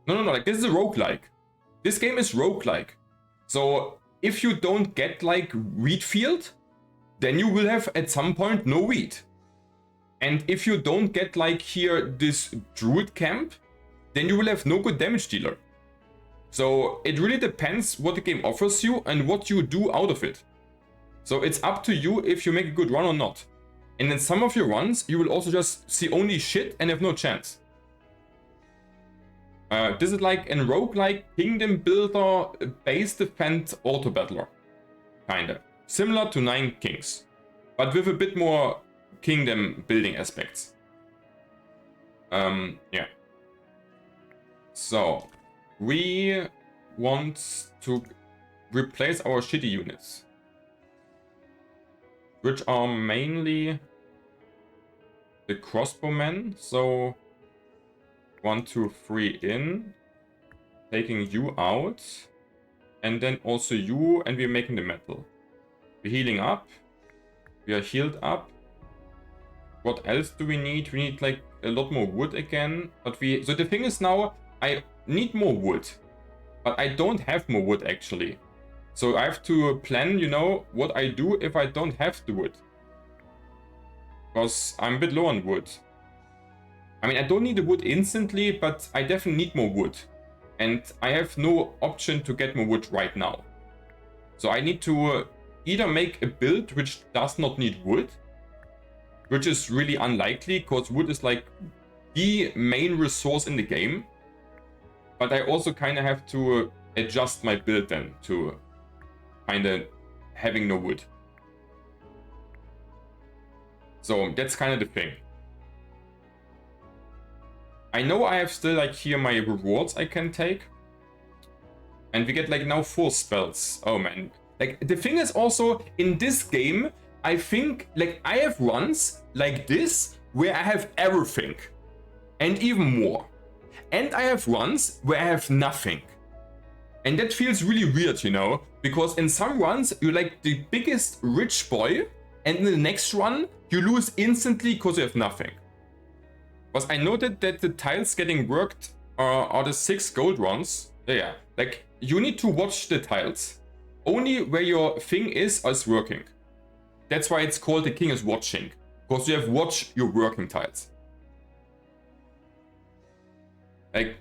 No, like, this is a roguelike. This game is roguelike. So if you don't get, like, wheat field, then you will have at some point no wheat. And if you don't get, like, here this druid camp, then you will have no good damage dealer. So it really depends what the game offers you and what you do out of it. So it's up to you if you make a good run or not. And in some of your runs, you will also just see only shit and have no chance. This is like in roguelike kingdom builder base defend auto battler. Kinda. Similar to Nine Kings. But with a bit more kingdom building aspects. Yeah. So, we want to replace our shitty units. Which are mainly the crossbowmen. So, 1, 2, 3 in. Taking you out. And then also you, and we're making the metal. We're healing up. We are healed up. What else do we need? We need like a lot more wood again. But we, so the thing is now, I need more wood. But I don't have more wood actually. So I have to plan, you know, what I do if I don't have the wood. Because I'm a bit low on wood. I mean, I don't need the wood instantly, but I definitely need more wood. And I have no option to get more wood right now. So I need to either make a build which does not need wood, which is really unlikely because wood is like the main resource in the game. But I also kind of have to adjust my build then to kind of having no wood. So that's kind of the thing. I know I have still like here my rewards I can take. And we get like now 4 spells. Oh man. Like the thing is also in this game, I think like I have runs like this where I have everything. And even more. And I have runs where I have nothing. And that feels really weird, you know? Because in some runs, you're like the biggest rich boy. And in the next run, you lose instantly because you have nothing. Because I noted that the tiles getting worked are the 6 gold ones. Yeah, like you need to watch the tiles. Only where your thing is working. That's why it's called the king is watching. Because you have watch your working tiles. Like,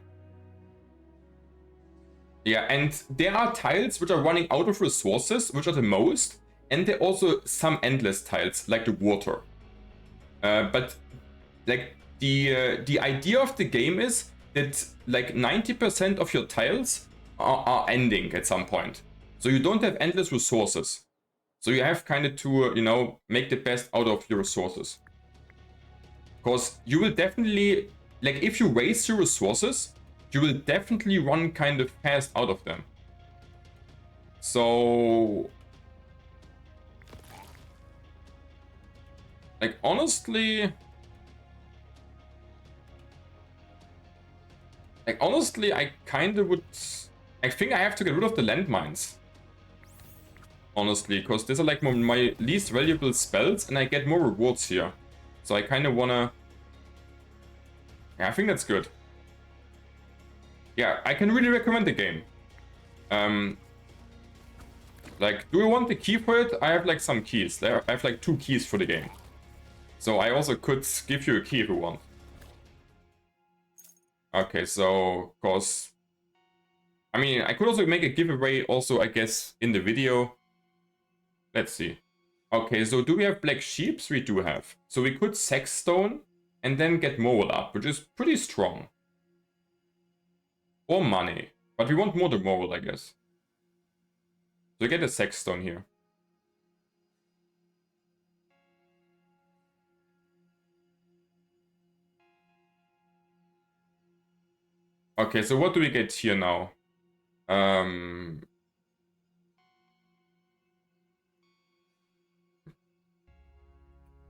yeah, and there are tiles which are running out of resources, which are the most. And there are also some endless tiles, like the water. But like the idea of the game is that like 90% of your tiles are ending at some point. So you don't have endless resources. So you have kind of to, you know, make the best out of your resources. Because you will definitely, like if you waste your resources, you will definitely run kind of fast out of them. So, like honestly, I kind of would, I think I have to get rid of the landmines. Honestly, because these are like my least valuable spells and I get more rewards here. So I kind of wanna, yeah, I think that's good. Yeah, I can really recommend the game. Like, do you want the key for it? I have like some keys. I have like 2 keys for the game. So I also could give you a key if you want. Okay, so, cause, I mean, I could also make a giveaway also, I guess, in the video. Let's see. Okay, so do we have black sheeps? We do have. So we could sackstone and then get moral up, which is pretty strong. Or money. But we want more than moral, I guess. So get a sackstone here. Okay, so what do we get here now?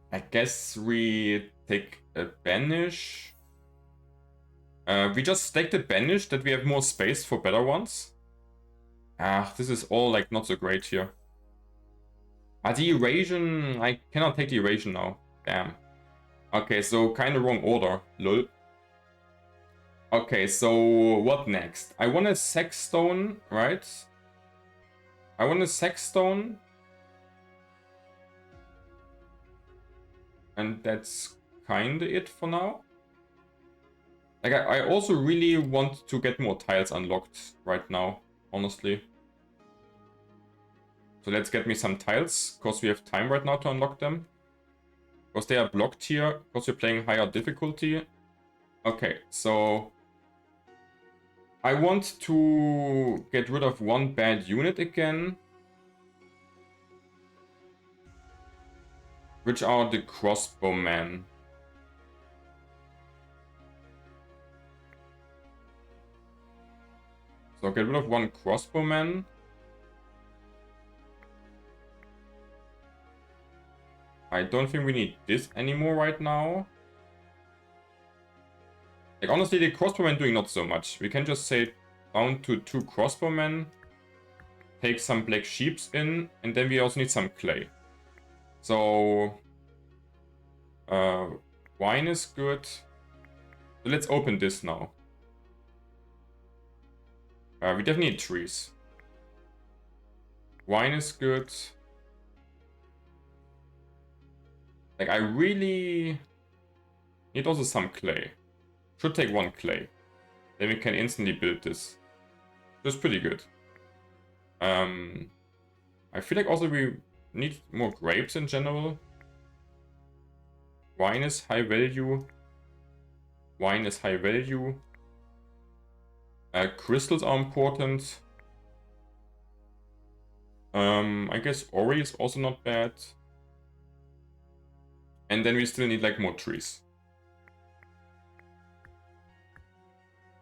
I guess we take a banish. We just stack the banish that we have more space for better ones. Ah, this is all like not so great here. The evasion, I cannot take the evasion now. Damn. Okay, so kind of wrong order. Lol. Okay, so what next? I want a Sackstone, right? I want a Sackstone. And that's kind of it for now. Like, I also really want to get more tiles unlocked right now, honestly. So let's get me some tiles, because we have time right now to unlock them. Because they are blocked here, because we're playing higher difficulty. Okay, so I want to get rid of one bad unit again. Which are the crossbowmen. So get rid of one crossbowman. I don't think we need this anymore right now. Like, honestly, the crossbowmen doing not so much. We can just say down to 2 crossbowmen. Take some black sheeps in. And then we also need some clay. So... wine is good. So let's open this now. We definitely need trees. Wine is good. Like, I really need also some clay. Should take 1 clay. Then we can instantly build this. Just pretty good. I feel like also we need more grapes in general. Wine is high value. Wine is high value. Crystals are important. I guess ori is also not bad. And then we still need like more trees.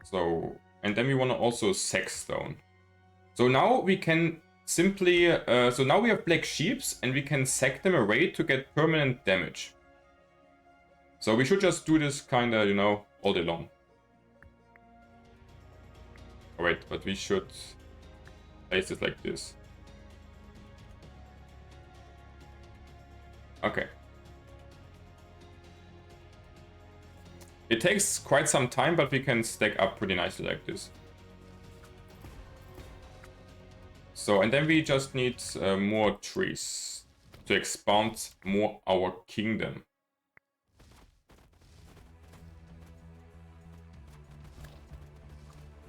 So, and then we want to also sackstone. So now we can simply, so now we have black sheeps and we can sack them away to get permanent damage. So we should just do this kinda, you know, all day long. Oh, wait, but we should place it like this. Okay. It takes quite some time, but we can stack up pretty nicely like this. So, and then we just need more trees to expand more our kingdom.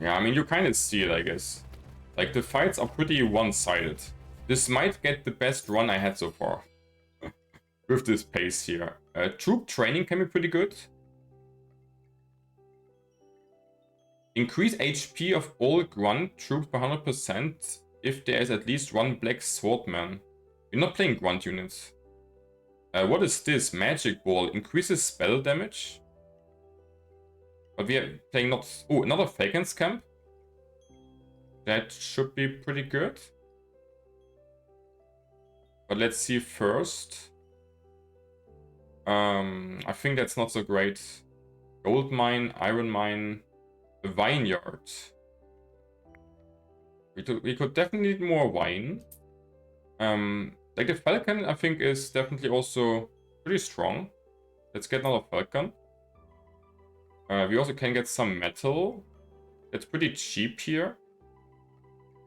Yeah, I mean, you kind of see it, I guess. Like, the fights are pretty one-sided. This might get the best run I had so far. With this pace here. Troop training can be pretty good. Increase HP of all grunt troops by 100% if there is at least 1 black swordman. We're not playing grunt units. What is this? Magic ball. Increases spell damage. But we are playing not... Oh, another Falcon's Camp. That should be pretty good. But let's see first. I think that's not so great. Gold mine, iron mine, a vineyard. We could definitely need more wine. Like the Falcon, I think, is definitely also pretty strong. Let's get another Falcon. We also can get some metal. It's pretty cheap here.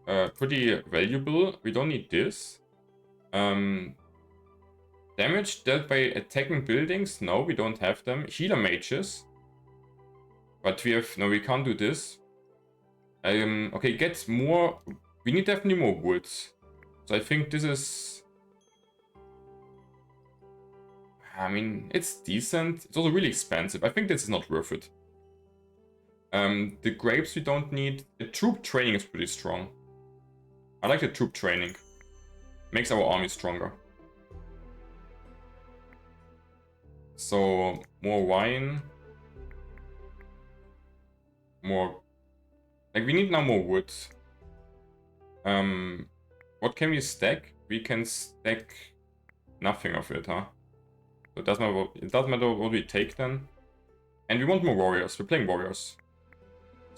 Pretty valuable. We don't need this. Damage dealt by attacking buildings. No, we don't have them. Healer mages. But we have... No, we can't do this. Okay, get more... We need definitely more wood. So I think this is... I mean, it's decent. It's also really expensive. I think this is not worth it. The grapes we don't need. The troop training is pretty strong. I like the troop training. Makes our army stronger. So, more wine. More... Like, we need now more wood. What can we stack? We can stack nothing of it, huh? So it doesn't matter what we take then. And we want more warriors. We're playing warriors.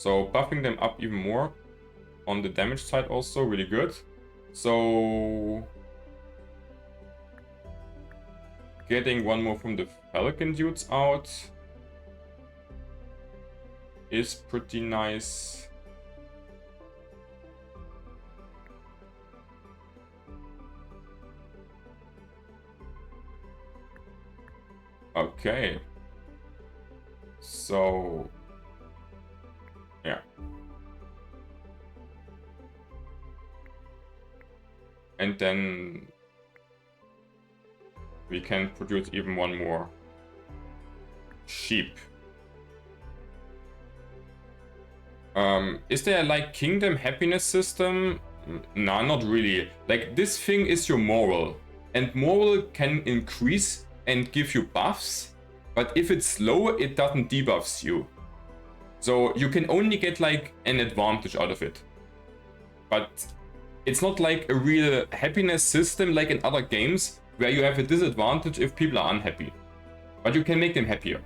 So buffing them up even more on the damage side also really good. So getting one more from the Falcon dudes out is pretty nice. Okay. So yeah. And then we can produce even one more sheep. Is there like kingdom happiness system? Nah, not really. Like this thing is your moral, and moral can increase and give you buffs, but if it's low, it doesn't debuffs you. So you can only get like an advantage out of it. But it's not like a real happiness system like in other games where you have a disadvantage if people are unhappy. But you can make them happier.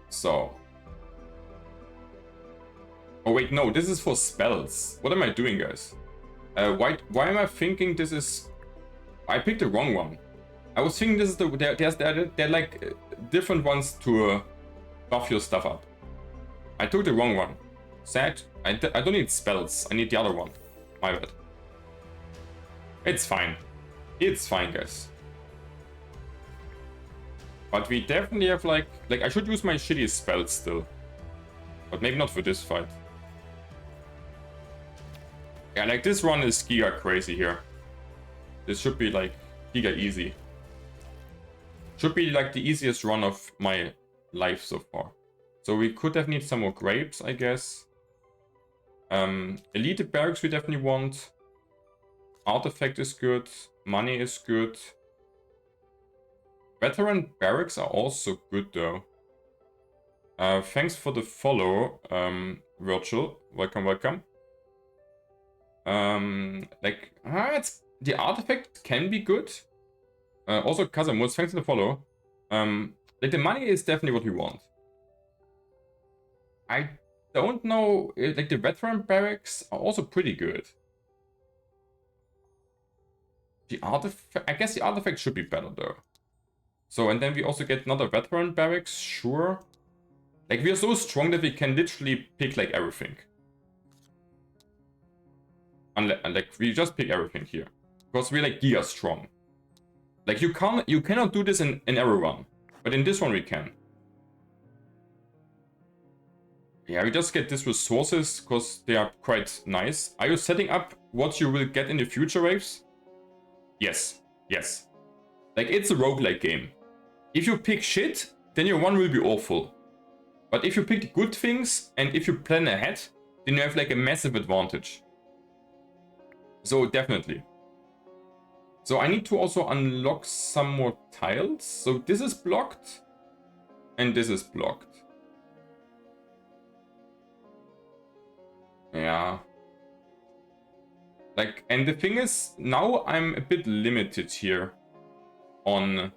So. Oh wait, no, this is for spells. What am I doing, guys? Why am I thinking this is... I picked the wrong one. I was thinking this is the... They're like different ones to buff your stuff up. I took the wrong one. Sad. I don't need spells. I need the other one. My bad. It's fine. It's fine, guys. But we definitely have like I should use my shitty spells still. But maybe not for this fight. Yeah, like this run is giga crazy here. This should be like giga easy. Should be like the easiest run of my life so far. So we could definitely need some more grapes, I guess. Elite barracks we definitely want. Artifact is good. Money is good. Veteran barracks are also good though. Thanks for the follow, Virtual. Welcome, welcome. It's the artifact can be good. Also, Kazamos, thanks for the follow. Like the money is definitely what we want. I don't know, like the veteran barracks are also pretty good. The artifact, I guess the artifact should be better though. So, and then we also get another veteran barracks, sure. Like, we are so strong that we can literally pick, like, everything. Like, we just pick everything here. Because we're, like, giga strong. Like, you cannot do this in every run. But in this one we can. Yeah, we just get these resources, because they are quite nice. Are you setting up what you will get in the future waves? Yes. Yes. Like, it's a roguelike game. If you pick shit, then your one will be awful. But if you pick the good things, and if you plan ahead, then you have like a massive advantage. So definitely. So I need to also unlock some more tiles. So this is blocked, and this is blocked. Yeah. Like, and the thing is, now I'm a bit limited here on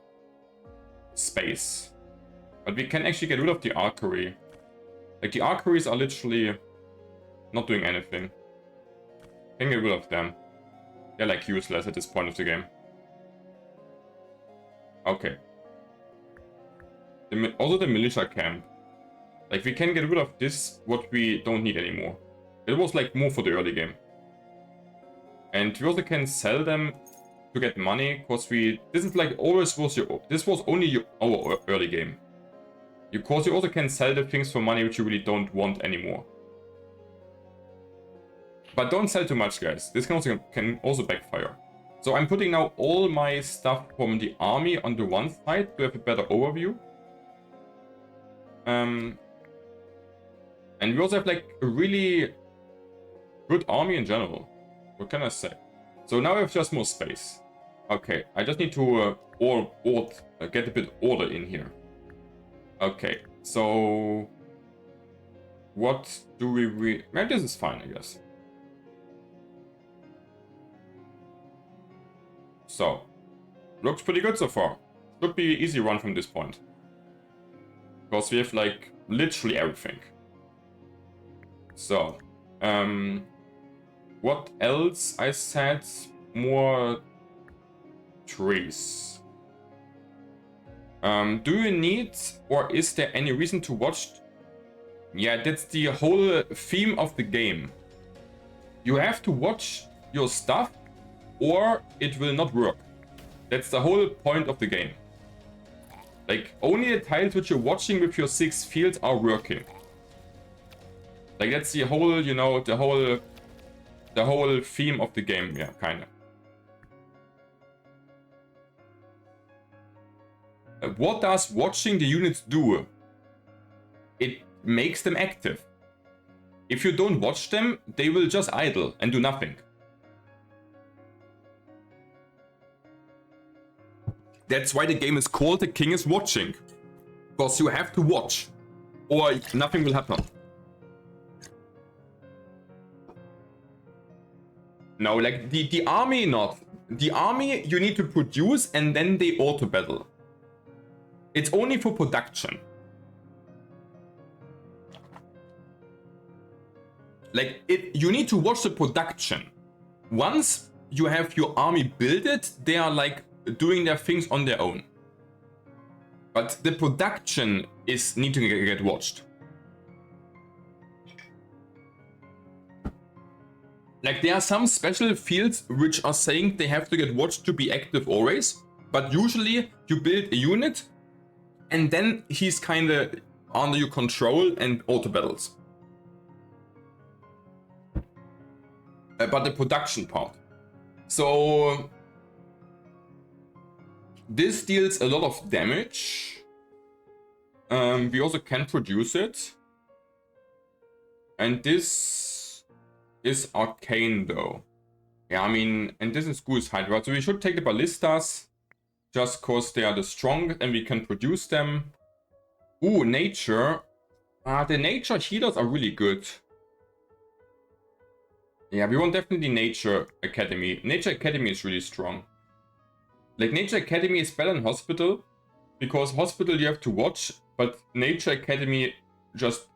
space. But we can actually get rid of the archery. Like, the archeries are literally not doing anything. Can get rid of them. They're like useless at this point of the game. Okay. Also the militia camp. Like, we can get rid of this, what we don't need anymore. It was like more for the early game. And we also can sell them to get money, because this is like always was this was only our early game. Of course, you also can sell the things for money which you really don't want anymore. But don't sell too much, guys. This can also backfire. So I'm putting now all my stuff from the army on the one side to have a better overview. And we also have like a really good army in general. What can I say? So now we have just more space. Okay, I just need to get a bit order in here. Okay, so what do we maybe this is fine, I guess. So, looks pretty good so far. Should be easy run from this point. Because we have like literally everything. So, what else I said? More trees. Do you need, or is there any reason to watch? Yeah, that's the whole theme of the game. You have to watch your stuff or it will not work. That's the whole point of the game. Like, only the tiles which you're watching with your 6 fields are working. Like, that's the whole, you know, the whole theme of the game, yeah, kinda. What does watching the units do? It makes them active. If you don't watch them, they will just idle and do nothing. That's why the game is called The King is Watching. Because you have to watch, or nothing will happen. No, like the army not. The army you need to produce and then they auto battle. It's only for production. Like, you need to watch the production. Once you have your army built, they are like doing their things on their own. But the production is need to get watched. Like, there are some special fields which are saying they have to get watched to be active always. But usually you build a unit and then he's kind of under your control and auto battles. But the production part. So this deals a lot of damage. We also can produce it. And this is arcane though. Yeah, I mean, and this is Ghoul's Hydra. So we should take the Ballistas just cause they are the strongest and we can produce them. Ooh, nature. The nature healers are really good. Yeah, we want definitely Nature Academy. Nature Academy is really strong. Like, Nature Academy is better than Hospital, because Hospital you have to watch, but Nature Academy just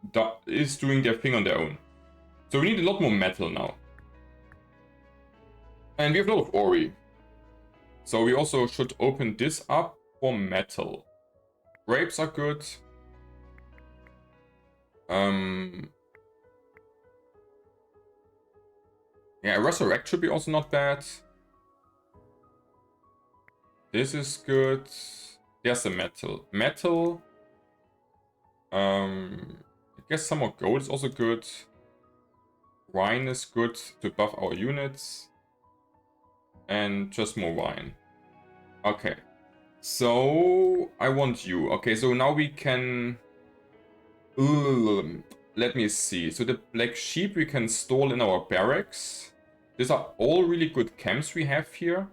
is doing their thing on their own. So we need a lot more metal now. And we have a lot of Ori. So we also should open this up for metal. Grapes are good. Yeah, Resurrect should be also not bad. This is good. There's the metal. Metal. I guess some more gold is also good. Wine is good to buff our units. And just more wine. Okay. So, I want you. Okay, so now we can... let me see. So the black sheep we can stall in our barracks. These are all really good camps we have here.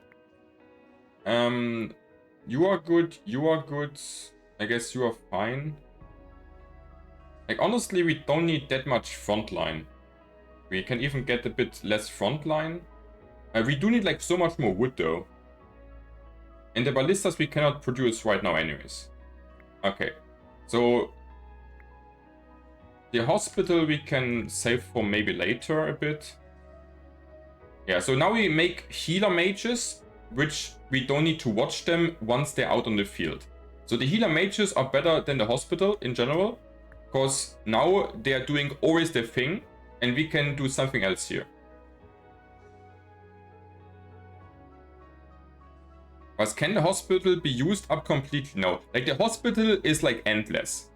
You are good. You are good. I guess you are fine. Like, honestly, we don't need that much frontline. We can even get a bit less frontline. We do need like so much more wood though. And the ballistas we cannot produce right now anyways. Okay. So the hospital we can save for maybe later a bit. Yeah, so now we make healer mages, which we don't need to watch them once they're out on the field. So the healer mages are better than the hospital in general, because now they are doing always their thing, and we can do something else here. But can the hospital be used up completely? No. Like, the hospital is like endless.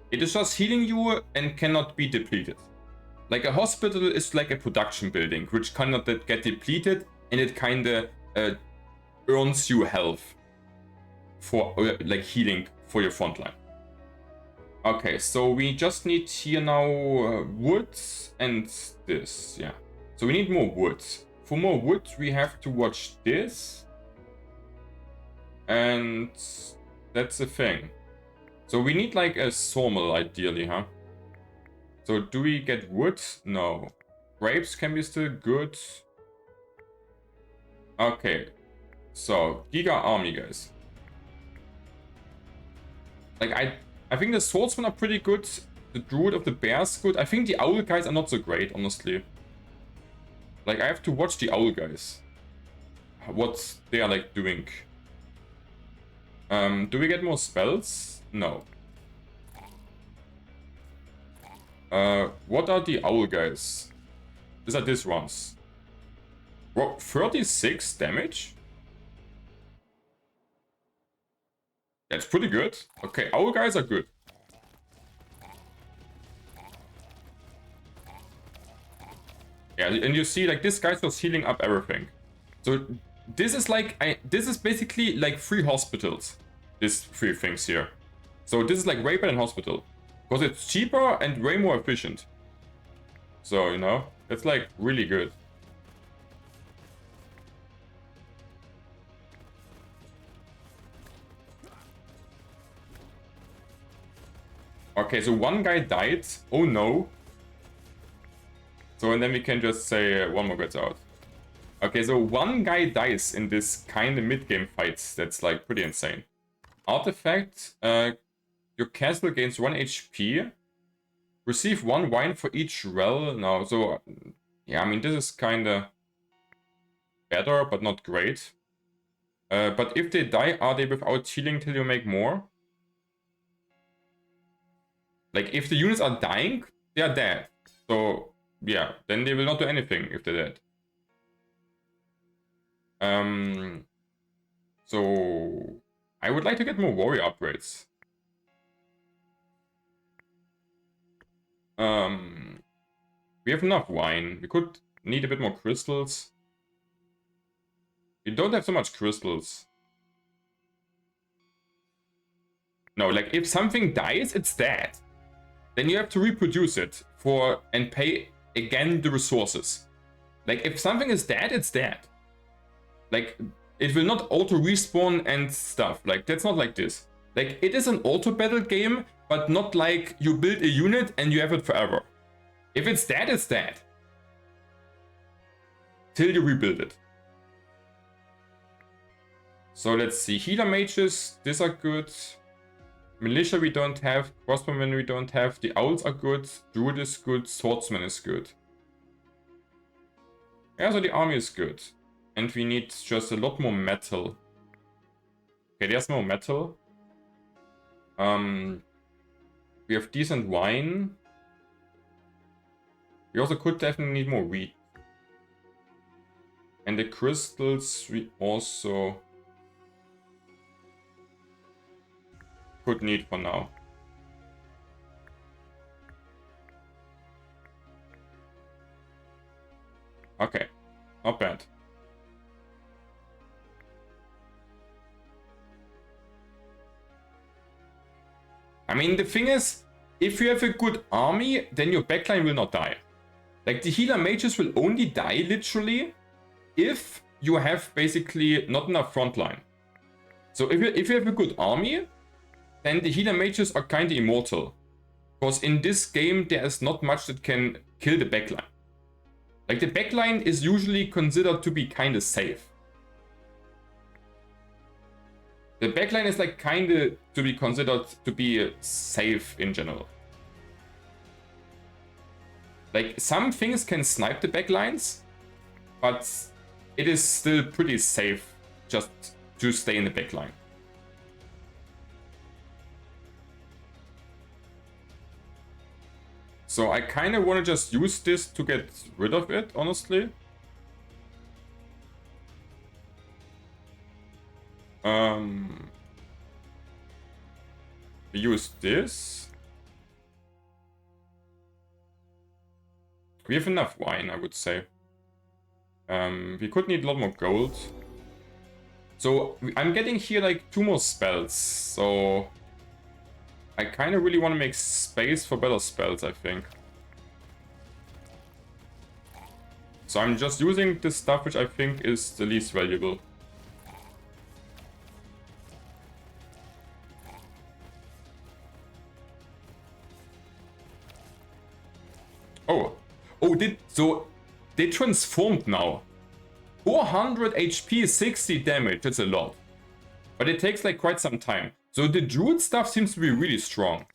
It is just healing you and cannot be depleted. Like, a hospital is like a production building, which cannot get depleted, and it kinda earns you health for like healing for your frontline. Okay, so we just need here now wood and this, yeah. So we need more wood. For more wood, we have to watch this. And that's the thing. So we need like a sawmill ideally, huh? So do we get wood? No. Grapes can be still good. Okay. So, Giga Army, guys. Like, I think the swordsmen are pretty good. The druid of the bear's good. I think the owl guys are not so great, honestly. Like, I have to watch the owl guys. What they are, like, doing. Do we get more spells? No. What are the owl guys? These are these ones. Well, 36 damage? That's pretty good. Okay, owl guys are good. Yeah, and you see, like, this guy's just healing up everything. So this is like, this is basically like 3 hospitals. These 3 things here. So this is like way better than hospital. Because it's cheaper and way more efficient. So, you know, it's like really good. Okay, so one guy died. Oh no. So, and then we can just say one more gets out. Okay, so one guy dies in this kind of mid-game fights. That's like pretty insane. Artifact, your castle gains 1 HP. Receive 1 wine for each rel. No, so yeah, I mean this is kinda better, but not great. But if they die, are they without healing till you make more? Like if the units are dying, they are dead. So yeah, then they will not do anything if they're dead. So I would like to get more warrior upgrades. We have enough wine. We could need a bit more crystals. We don't have so much crystals. No, like if something dies, it's dead. Then you have to reproduce it for and pay again the resources. Like if something is dead, it's dead. Like it will not auto respawn and stuff. Like that's not like this. Like it is an auto battle game, but not like you build a unit and you have it forever. If it's dead, it's dead. Till you rebuild it. So let's see. Healer mages, these are good. Militia we don't have. Crossbowmen we don't have. The owls are good. Druid is good. Swordsman is good. Yeah, so the army is good. And we need just a lot more metal. Okay, there's more metal. We have decent wine. We also could definitely need more wheat. And the crystals we also could need for now. Okay, not bad. I mean, the thing is, if you have a good army, then your backline will not die. Like, the healer mages will only die, literally, if you have basically not enough frontline. So if you have a good army, then the healer mages are kind of immortal. Because in this game, there is not much that can kill the backline. Like, the backline is usually considered to be kind of safe. The backline is like kind of to be considered to be safe in general. Like, some things can snipe the backlines, but it is still pretty safe just to stay in the backline. So I kind of want to just use this to get rid of it, honestly. We use this. We have enough wine, I would say. We could need a lot more gold. So I'm getting here like 2 more spells. So I kind of really want to make space for better spells, I think. So I'm just using this stuff which I think is the least valuable. Oh, they transformed now. 400 HP, 60 damage, that's a lot. But it takes like quite some time. So the druid stuff seems to be really strong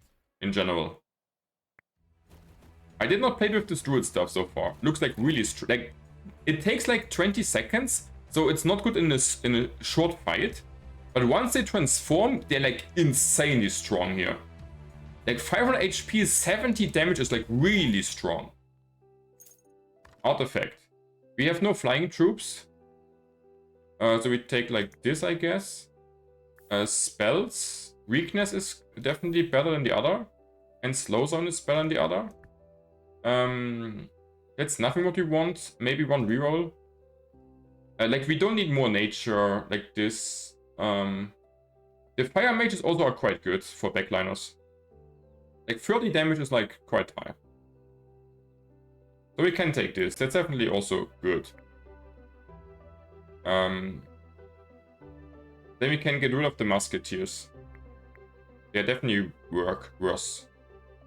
in general. I did not play with this druid stuff so far. Looks like really like it takes like 20 seconds, so it's not good in a short fight. But once they transform, they're like insanely strong here. Like 500 HP, 70 damage is like really strong. Artifact. We have no flying troops. So we take like this, I guess. Spells. Weakness is definitely better than the other. And slow zone is better than the other. That's nothing what we want. Maybe one reroll. Like we don't need more nature like this. The fire mages also are quite good for backliners. Like 30 damage is like quite high. So we can take this. That's definitely also good. Then we can get rid of the musketeers. They definitely work worse.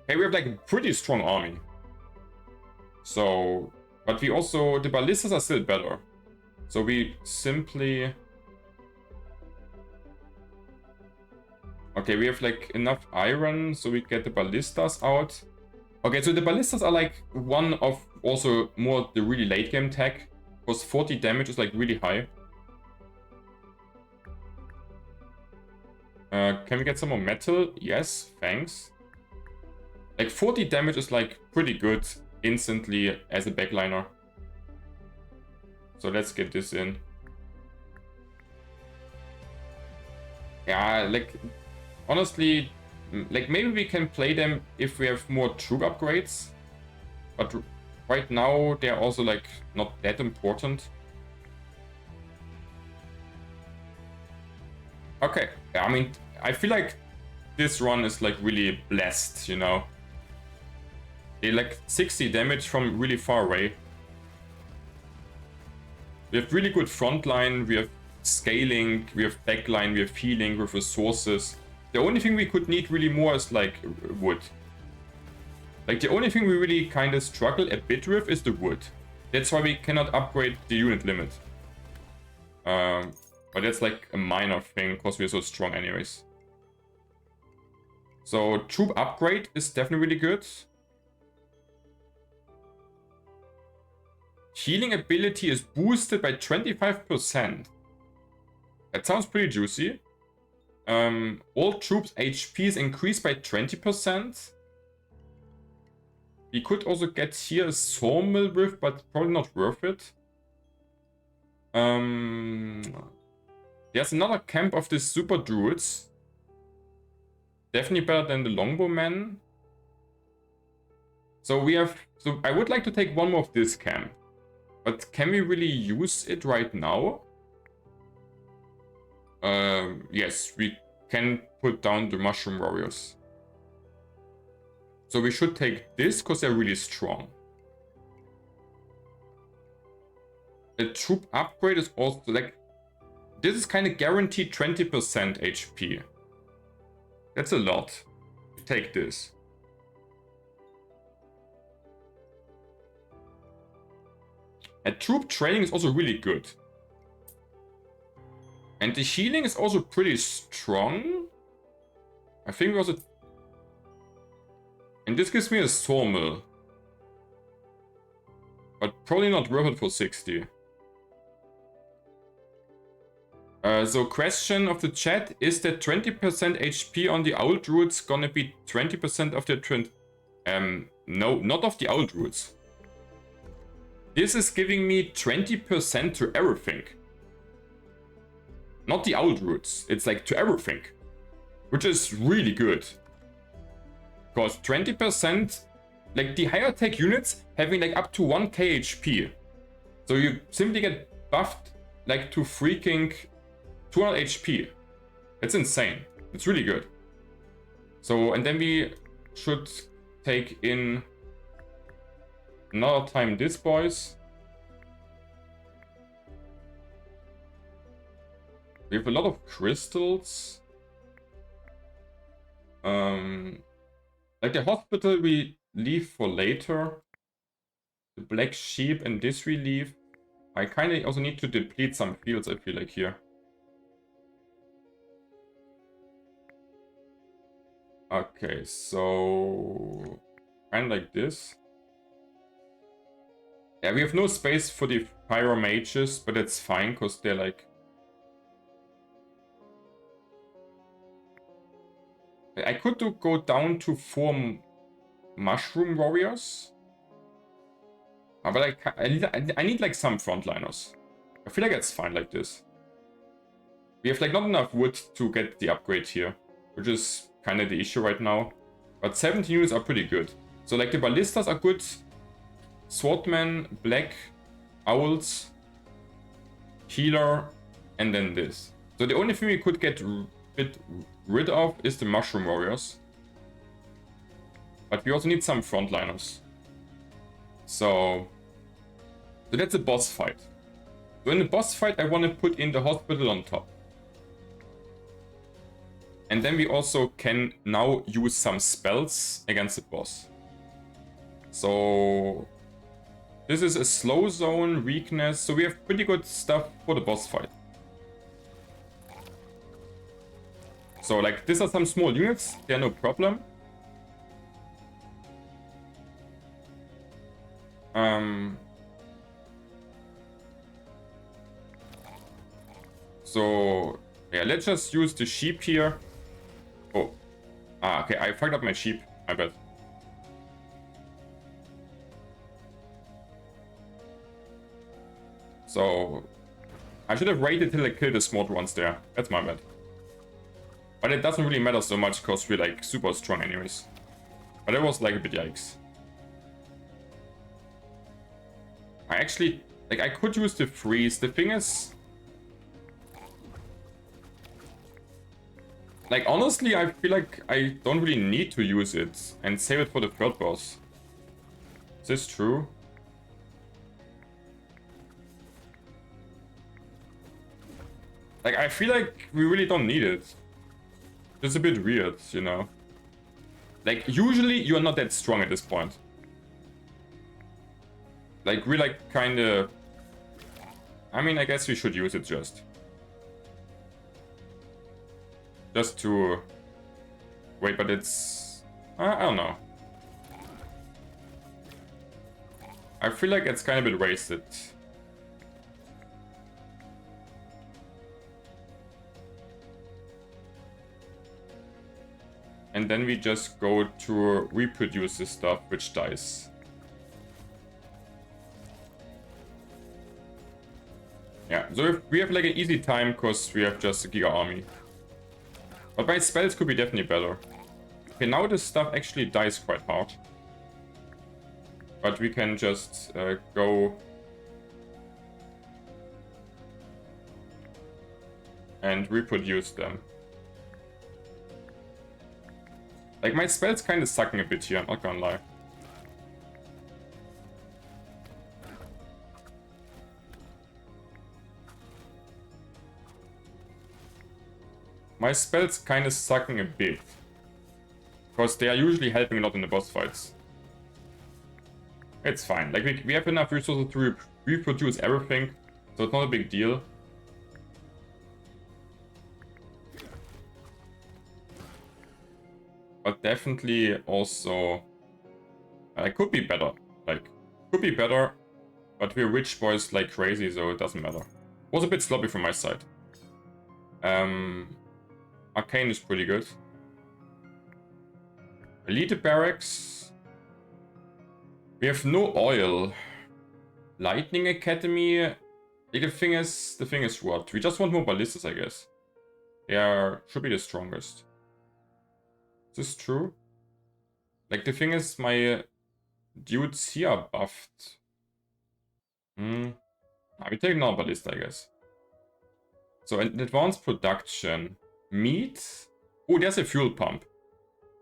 Okay, we have like a pretty strong army. So, but we also, the ballistas are still better. So we simply... Okay, we have like enough iron, so we get the ballistas out. Okay, so the ballistas are like one of also more the really late game tech. Because 40 damage is like really high. Can we get some more metal? Yes, thanks. Like 40 damage is like pretty good instantly as a backliner. So let's get this in. Yeah, like honestly, like maybe we can play them if we have more troop upgrades. But right now they're also like not that important. Okay, I mean, I feel like this run is like really blessed, you know. They like 60 damage from really far away. We have really good frontline, we have scaling, we have backline, we have healing with resources. The only thing we could need really more is like wood. Like the only thing we really kind of struggle a bit with is the wood. That's why we cannot upgrade the unit limit. But that's like a minor thing because we're so strong anyways. So troop upgrade is definitely really good. Healing ability is boosted by 25%. That sounds pretty juicy. All troops HP is increased by 20%. We could also get here a sawmill with, but probably not worth it. There's another camp of the super druids. Definitely better than the longbowmen. So we have... So I would like to take one more of this camp. But can we really use it right now? Yes, we can put down the mushroom warriors. So we should take this because they're really strong. The troop upgrade is also like... This is kind of guaranteed 20% HP. That's a lot. Take this. And troop training is also really good. And the healing is also pretty strong. I think it was a... And this gives me a sawmill. But probably not worth it for 60. So question of the chat, is that 20% HP on the owl druids gonna be 20% of the trend? No, not of the owl druids. This is giving me 20% to everything. Not the owl druids, it's like to everything. Which is really good. Because 20%, like the higher tech units having like up to 1k HP. So you simply get buffed like to freaking 200 HP. It's insane. It's really good. So, and then we should take in another time this, boys. We have a lot of crystals. Like the hospital we leave for later. The black sheep and this we leave. I kind of also need to deplete some fields, I feel like, here. Okay, so kind of like this. Yeah, we have no space for the pyro mages, but it's fine because they're like. I could go down to 4 mushroom warriors. But I need like some frontliners. I feel like it's fine like this. We have like not enough wood to get the upgrade here, which is kind of the issue right now. But 17 units are pretty good. So like the ballistas are good. Swordman, black, owls, healer, and then this. So the only thing we could get rid of is the mushroom warriors. But we also need some frontliners. So that's a boss fight. So in the boss fight, I want to put in the hospital on top. And then we also can now use some spells against the boss. So this is a slow zone, weakness. So we have pretty good stuff for the boss fight. So like these are some small units. They're no problem. So yeah, let's just use the sheep here. Oh, okay, I fucked up my sheep, I bet. So I should have waited till I killed the small ones there. That's my bad. But it doesn't really matter so much because we're like super strong anyways. But it was like a bit yikes. I actually, like I could use the freeze. The thing is, like honestly, I feel like I don't really need to use it and save it for the third boss. Is this true? Like I feel like we really don't need it. It's a bit weird, you know? Like usually you're not that strong at this point. Like we're like kinda... I mean, I guess we should use it just to... Wait, but it's... I don't know. I feel like it's kind of a bit wasted. And then we just go to reproduce this stuff, which dies. Yeah, so we have like an easy time because we have just a Giga army. But my spells could be definitely better. Okay, now this stuff actually dies quite hard. But we can just go... and reproduce them. Like, my spell's kind of sucking a bit here, I'm not gonna lie. My spell's kind of sucking a bit. Because they are usually helping a lot in the boss fights. It's fine. Like, we have enough resources to reproduce everything, so it's not a big deal. But definitely also... it could be better. Like, could be better, but we're rich boys like crazy, so it doesn't matter. Was a bit sloppy from my side. Arcane is pretty good. Elite barracks. We have no oil. Lightning Academy. Like, the thing is what? We just want more ballistas, I guess. They should be the strongest. Is this true? Like, the thing is, my dudes here are buffed. We take another ballista, I guess. So, an advanced production. Meat? Oh, there's a fuel pump.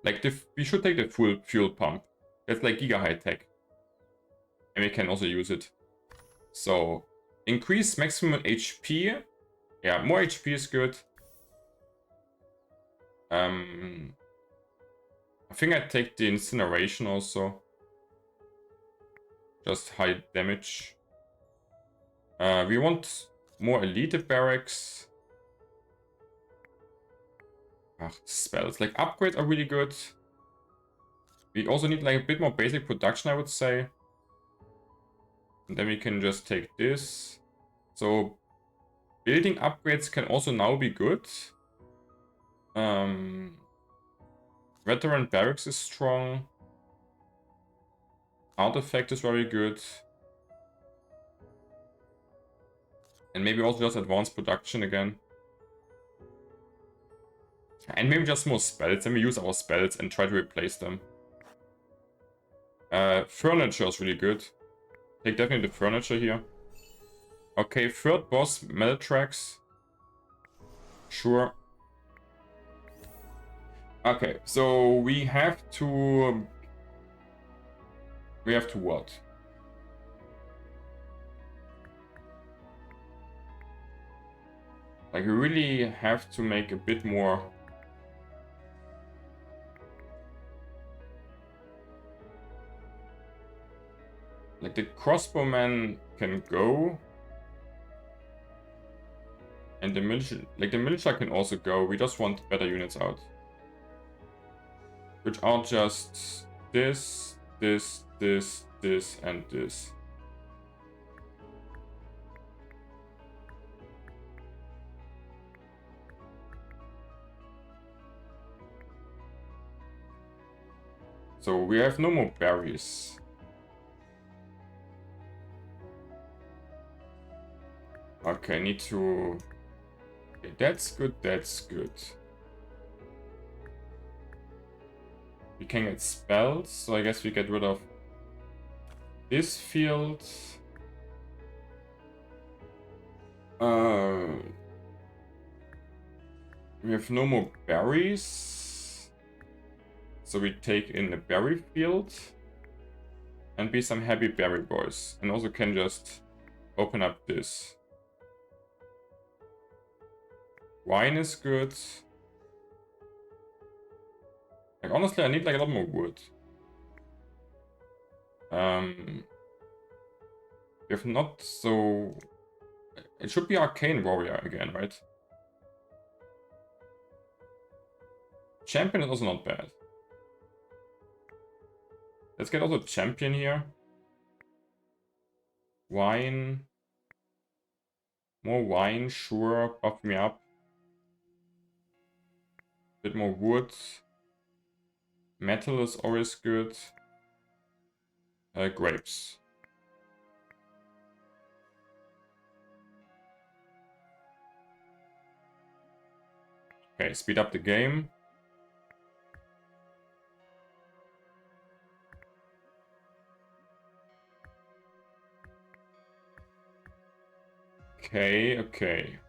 Like, we should take the full fuel pump. That's like giga high tech. And we can also use it. So, increase maximum HP. Yeah, more HP is good. I think I'd take the incineration also. Just high damage. We want more elite barracks. Spells. Like, upgrades are really good. We also need like a bit more basic production, I would say. And then we can just take this. So, building upgrades can also now be good. Veteran Barracks is strong. Artifact is very good. And maybe also just advanced production again. And maybe just more spells. Then we use our spells and try to replace them. Furniture is really good. Take definitely the furniture here. Okay, third boss, Meltrax. Sure. Okay, so we have to... what? Like, we really have to make a bit more... Like, the crossbowman can go. And the militia can also go. We just want better units out. Which are just this, this, and this. So we have no more berries. Okay, I need to... Okay, that's good, that's good. We can get spells, so I guess we get rid of this field. We have no more berries. So we take in the berry field. And be some happy berry boys. And also can just open up this. Wine is good. Like, honestly, I need like a lot more wood. If not, so... It should be Arcane Warrior again, right? Champion is also not bad. Let's get also Champion here. Wine. More wine, sure. Buff me up. Bit more wood. Metal is always good. Grapes. Okay, speed up the game. Okay, okay.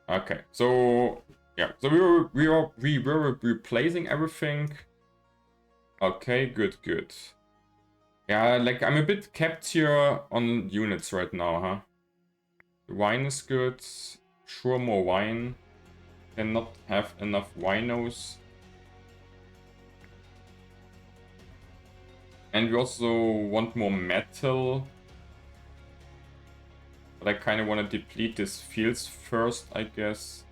Okay, so yeah, so we were replacing everything. Okay, good, good. Yeah, like I'm a bit capped here on units right now, huh? The wine is good. Sure, more wine. Cannot have enough winos. And we also want more metal. But I kind of want to deplete these fields first, I guess.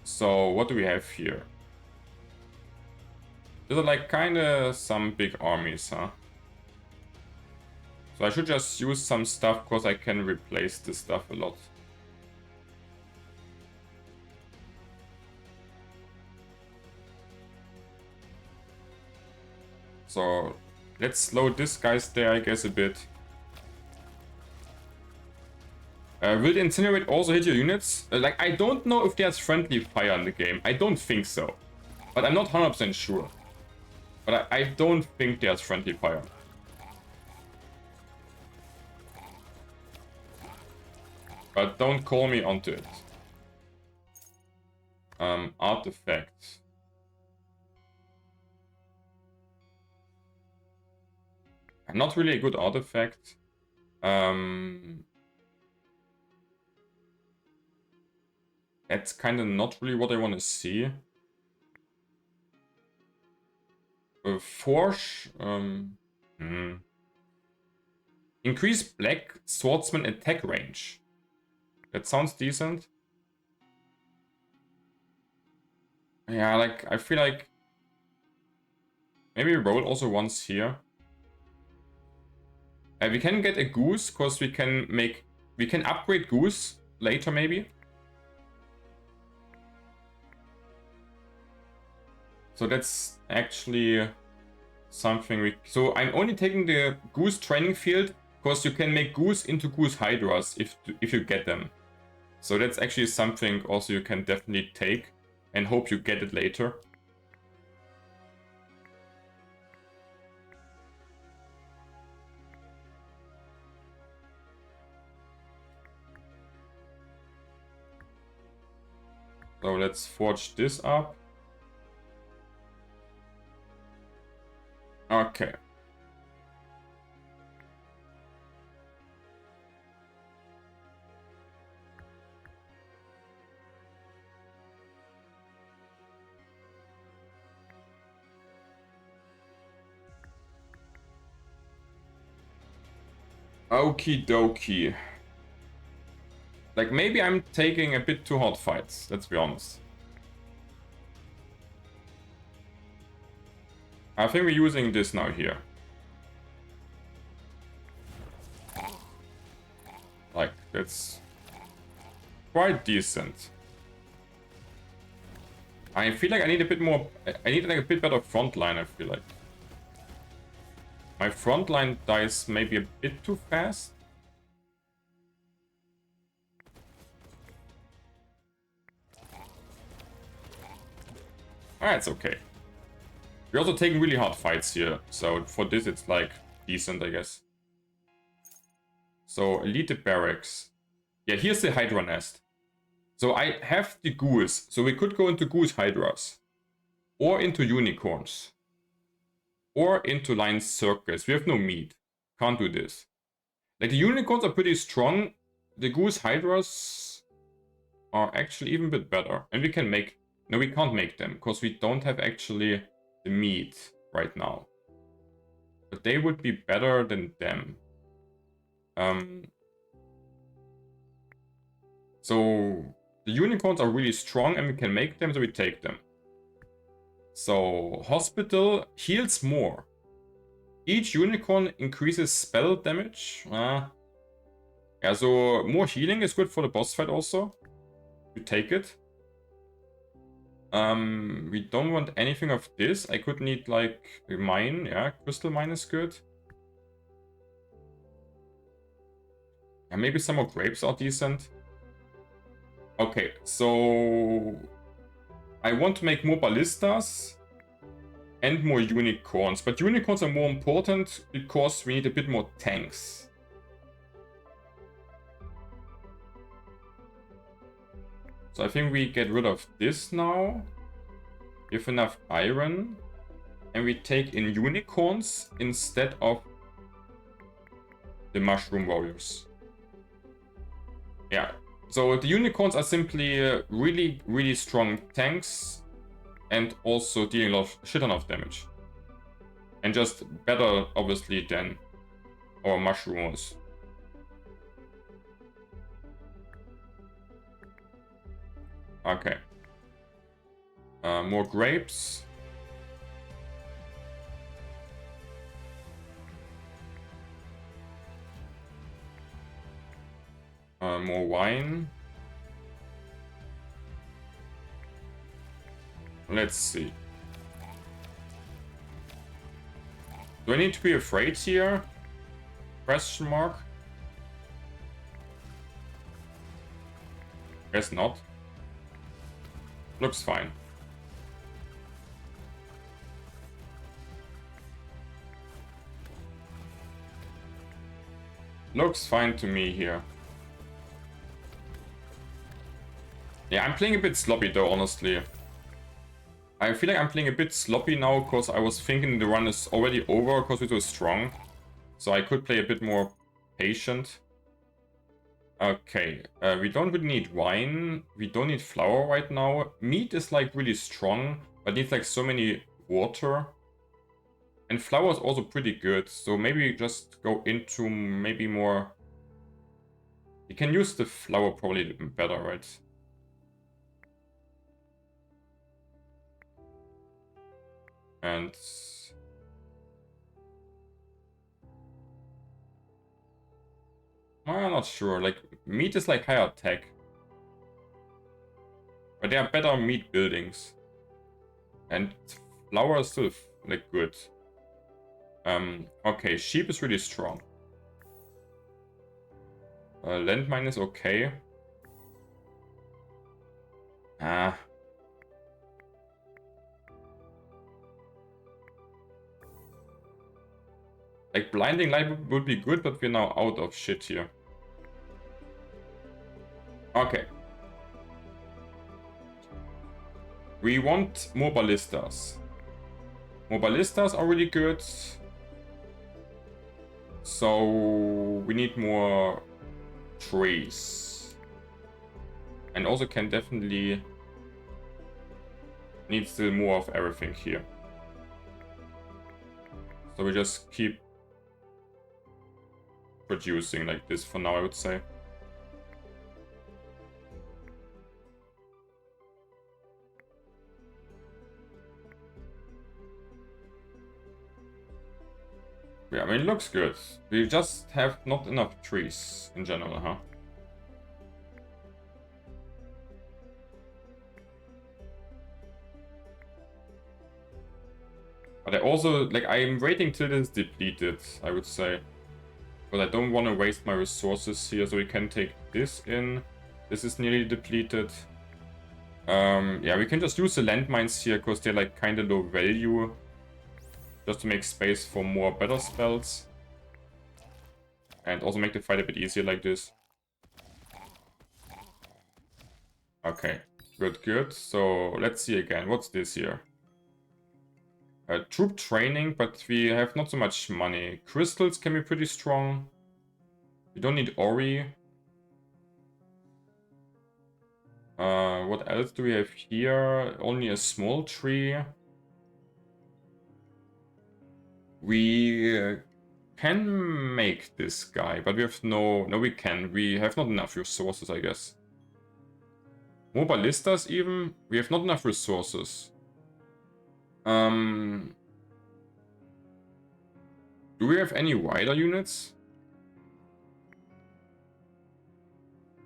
So, what do we have here? These are like kind of some big armies, huh? So I should just use some stuff because I can replace this stuff a lot. So let's slow this guy's there, I guess, a bit. Will the Incinerate also hit your units? Like, I don't know if there's friendly fire in the game. I don't think so. But I'm not 100% sure. But I don't think there's friendly fire. But don't call me onto it. Artifact. Not really a good artifact. That's kind of not really what I want to see. Forge. Increase Black Swordsman attack range. That sounds decent. Yeah, like, I feel like maybe roll also once here. We can get a goose, because we can upgrade goose later maybe. So that's actually something so I'm only taking the goose training field because you can make goose into goose hydras if you get them. So that's actually something also you can definitely take and hope you get it later. So let's forge this up. Okay. Okie dokie. Like, maybe I'm taking a bit too hard fights, let's be honest. I think we're using this now here. Like, that's quite decent. I feel like I need a bit more... I need like a bit better front line, I feel like. My front line dies maybe a bit too fast. Ah, it's okay. We're also taking really hard fights here, so for this it's like decent, I guess. So, elite barracks. Yeah, here's the Hydra nest. So I have the goose, so we could go into goose hydras. Or into unicorns. Or into lion circus. We have no meat. Can't do this. Like, the unicorns are pretty strong. The goose hydras are actually even a bit better. And we can make... No, we can't make them, because we don't have actually the meat right now. But they would be better than them. So the unicorns are really strong and we can make them, so we take them. So hospital heals more. Each unicorn increases spell damage. Yeah, so more healing is good for the boss fight also. You take it. We don't want anything of this. I could need like a mine. Yeah, crystal mine is good. Yeah, maybe some more grapes are decent. Okay, so I want to make more ballistas and more unicorns. But unicorns are more important because we need a bit more tanks. So I think we get rid of this now. We have enough iron. And we take in unicorns instead of the mushroom warriors. Yeah. So the unicorns are simply really, really strong tanks. And also dealing a lot of shit ton of damage. And just better, obviously, than our mushrooms. Okay. More grapes. More wine. Let's see. Do I need to be afraid here? Question mark. Guess not. Looks fine. Looks fine to me here. Yeah, I'm playing a bit sloppy though, honestly. I feel like I'm playing a bit sloppy now because I was thinking the run is already over because we're so strong. So I could play a bit more patient. Okay, we don't really need wine. We don't need flour right now. Meat is like really strong, but needs like so many water. And flour is also pretty good. So maybe just go into maybe more... We can use the flower probably better, right? And I'm not sure. Like, meat is like higher tech. But there are better meat buildings. And flower is still like good. Okay, sheep is really strong. Landmine is okay. Ah. Like, blinding light would be good, but we're now out of shit here. Okay. We want more ballistas. More ballistas are really good. So we need more trees. And also can definitely need still more of everything here. So we just keep producing like this for now, I would say. Yeah, I mean, it looks good. We just have not enough trees in general, huh? But I also, like, I'm waiting till this is depleted, I would say. But I don't want to waste my resources here, so we can take this in. This is nearly depleted. Yeah, we can just use the landmines here, because they're, like, kind of low value. Just to make space for more better spells. And also make the fight a bit easier like this. Okay, good, good. So, let's see again. What's this here? Troop training, but we have not so much money. Crystals can be pretty strong. We don't need Ori. What else do we have here? Only a small tree. We can make this guy, but we have no... No, we can. We have not enough resources, I guess. More ballistas even? We have not enough resources. Do we have any rider units?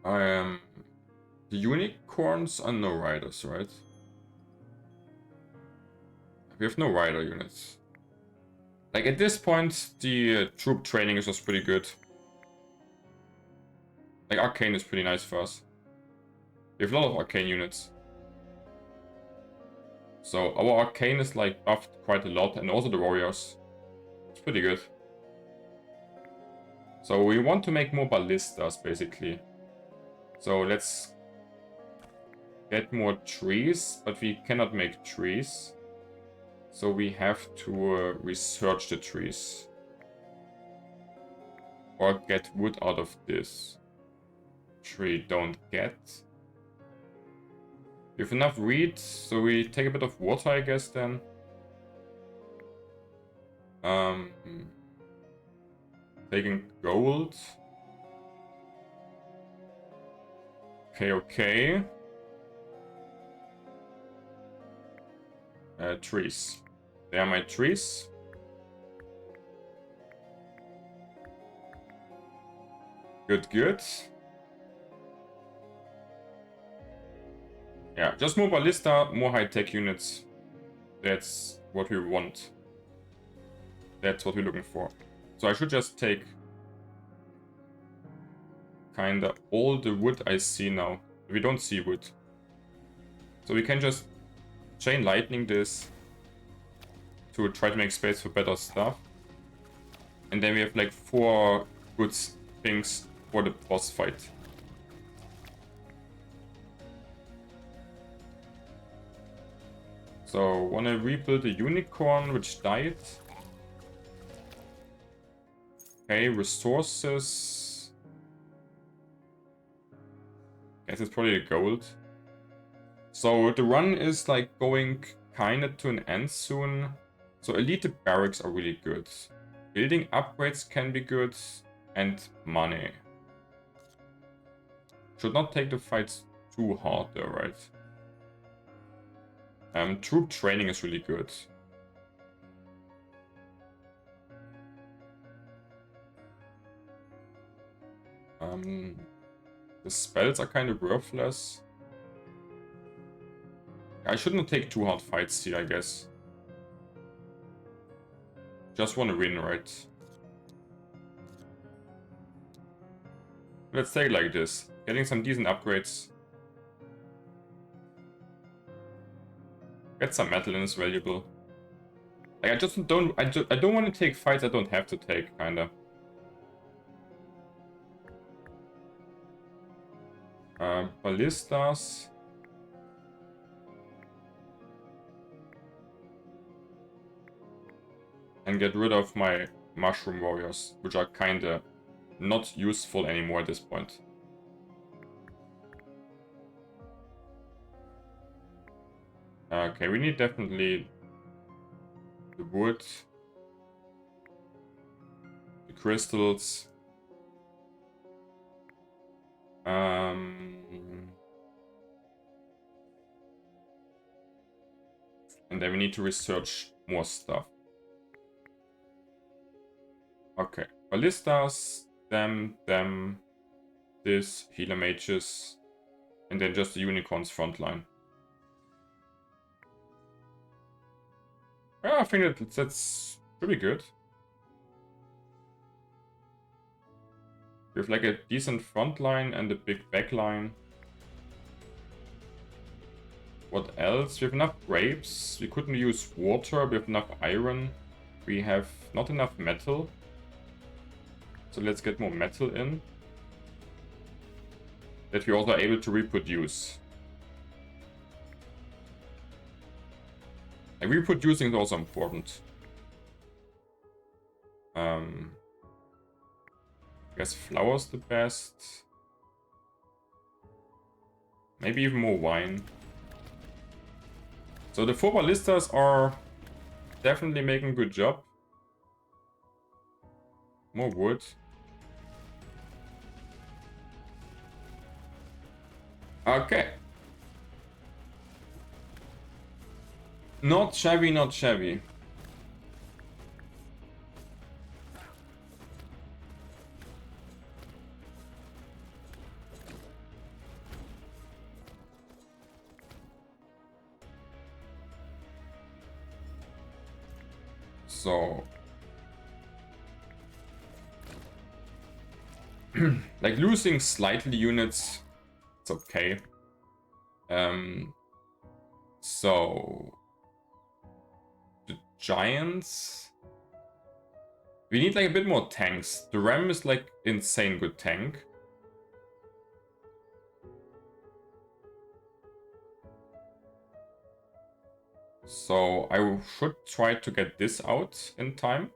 The unicorns are no riders, right? We have no rider units. Like, at this point, the troop training is just pretty good. Like, arcane is pretty nice for us. We have a lot of arcane units. So, our arcane is, like, buffed quite a lot, and also the warriors. It's pretty good. So, we want to make more ballistas, basically. So, let's get more trees, but we cannot make trees. So we have to research the trees. Or get wood out of this tree. Don't get. We have enough reeds, so we take a bit of water, I guess, then. Taking gold. Okay, okay. Trees. They are my trees. Good, good. Yeah, just more ballista, more high-tech units. That's what we want. That's what we're looking for. So I should just take kinda all the wood I see now. We don't see wood. So we can just chain lightning this to try to make space for better stuff. And then we have like 4 good things for the boss fight. So, wanna rebuild the unicorn which died. Okay, resources. Guess it's probably the gold. So the run is like going kinda to an end soon. So elite barracks are really good. Building upgrades can be good. And money. Should not take the fights too hard though, right? Troop training is really good. The spells are kind of worthless. I shouldn't take too hard fights here, I guess. Just want to win, right? Let's take it like this. Getting some decent upgrades. Get some metal in is valuable. Like, I just don't... I don't want to take fights I don't have to take, kinda. Ballistas. And get rid of my mushroom warriors, which are kinda not useful anymore at this point. Okay, we need definitely the wood, the crystals. And then we need to research more stuff. Okay, ballistas, them, this, healer mages, and then just the unicorns frontline. I think that's pretty good. We have like a decent front line and a big back line. What else? We have enough grapes. We couldn't use water. We have enough iron. We have not enough metal. So let's get more metal in. That we're also able to reproduce. And reproducing is also important. I guess flour's the best. Maybe even more wine. So the 4 ballistas are definitely making a good job. More wood. Okay. Not shabby, not shabby. So... like losing slightly units, it's okay. So... the giants... we need like a bit more tanks. The Ram is like insane good tank. So I should try to get this out in time.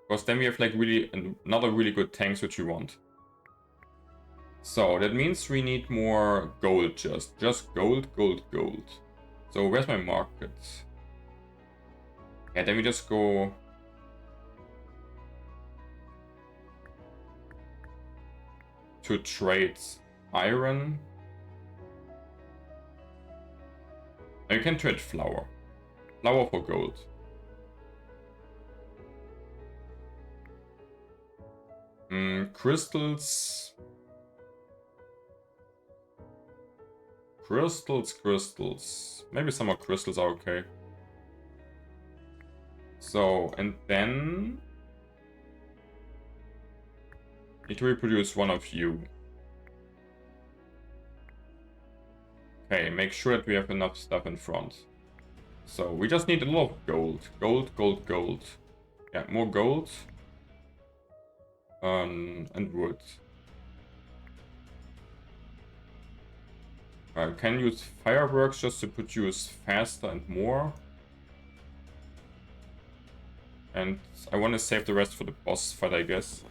Because then we have like really another really good tanks which we want. So that means we need more gold just gold, gold, gold. So where's my market? Yeah, then we just go... to trade iron. And you can trade flour. Flour for gold. Crystals. Crystals. Maybe some more crystals are okay. So, and then... need to reproduce one of you. Okay, make sure that we have enough stuff in front. So, we just need a lot of gold. Gold, gold, gold. Yeah, more gold. And wood. Can use fireworks just to produce faster and more. And I want to save the rest for the boss fight, I guess.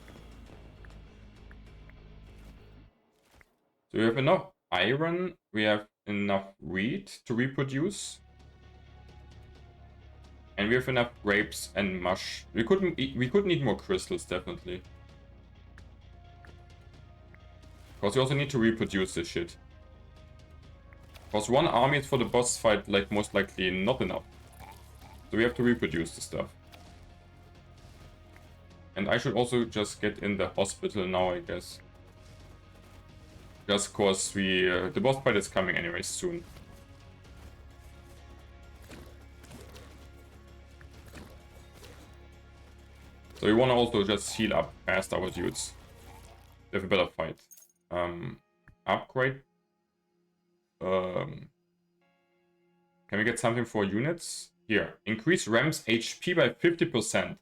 So we have enough iron, we have enough wheat to reproduce. And we have enough grapes and mush. We could need more crystals, definitely. Because you also need to reproduce this shit. Because one army is for the boss fight, like, most likely not enough. So we have to reproduce the stuff. And I should also just get in the hospital now, I guess. Just cause the boss fight is coming anyway soon. So we wanna also just heal up fast our dudes. They have a better fight. Upgrade. Can we get something for units? Here. Increase Ram's HP by 50%.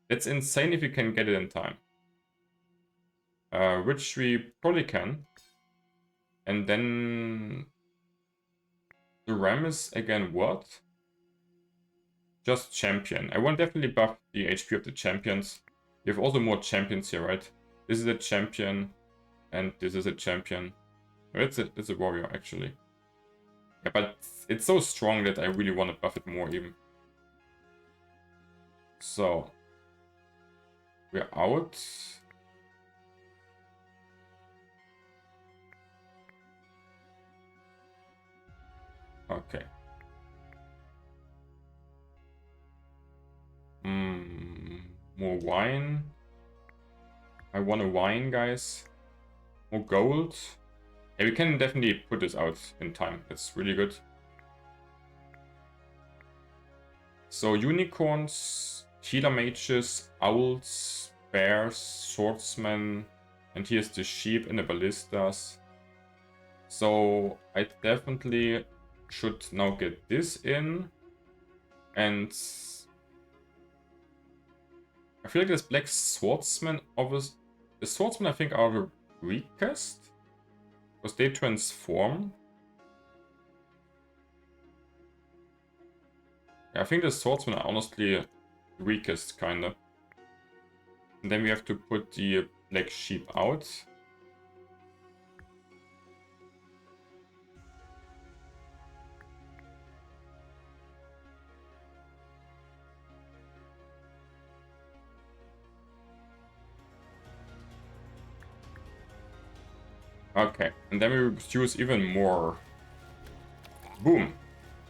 That's insane if you can get it in time. Which we probably can. And then... the Ram is again what? Just champion. I want definitely buff the HP of the champions. You have also more champions here, right? This is a champion. And this is a champion. It's a warrior, actually. Yeah, but it's so strong that I really want to buff it more even. So. We're out. Okay. More wine. I want a wine, guys. More gold. Yeah, we can definitely put this out in time. That's really good. So unicorns, healer mages, owls, bears, swordsmen, and here's the sheep and the ballistas. So I definitely should now get this in. And I feel like this black swordsman, obviously, the swordsmen I think are the weakest. Because they transform. Yeah, I think the swordsmen are honestly the weakest, kinda. And then we have to put the black sheep out. Okay, and then we reduce even more. Boom.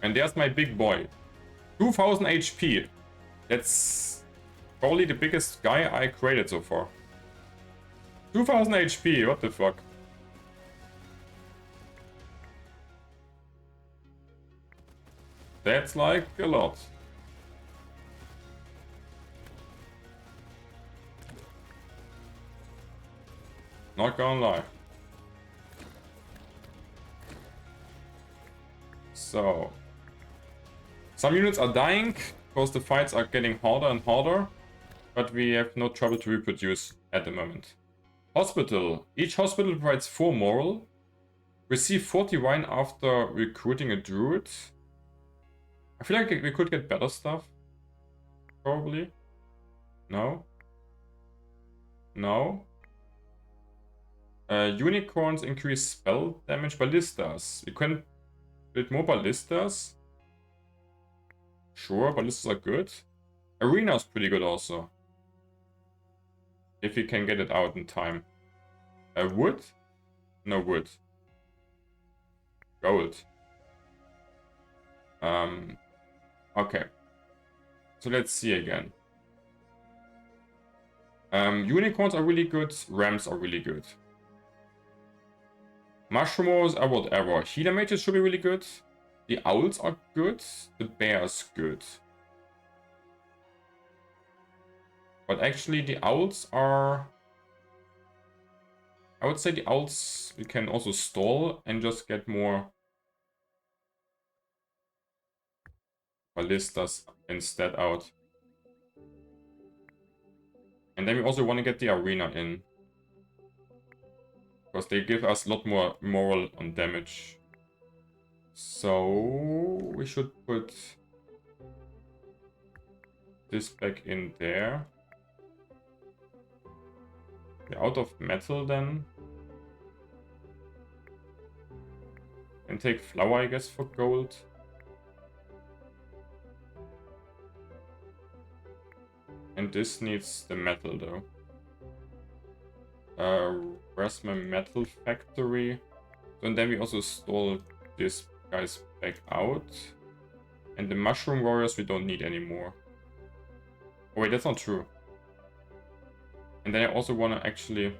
And there's my big boy. 2000 HP. That's probably the biggest guy I created so far. 2000 HP, what the fuck? That's like a lot. Not gonna lie. So, some units are dying because the fights are getting harder and harder, but we have no trouble to reproduce at the moment. Hospital. Each hospital provides 4 moral. Receive 40 wine after recruiting a druid. I feel like we could get better stuff. Probably. No. No. Unicorns increase spell damage. Ballistas. We can build more ballistas. Sure, ballistas are good. Arena is pretty good also. If we can get it out in time. Wood? No wood. Gold. Okay. So let's see again. Unicorns are really good. Rams are really good. Mushrooms are whatever. Healer mages should be really good. The owls are good. The bears good. But actually the owls are... I would say the owls we can also stall and just get more ballistas instead out. And then we also want to get the arena in. Because they give us a lot more moral on damage. So we should put this back in there. We're out of metal then. And take flour, I guess, for gold. And this needs the metal though. Where's my metal factory? So, and then we also stole this guys back out. And the mushroom warriors we don't need anymore. Oh wait, that's not true. And then I also want to actually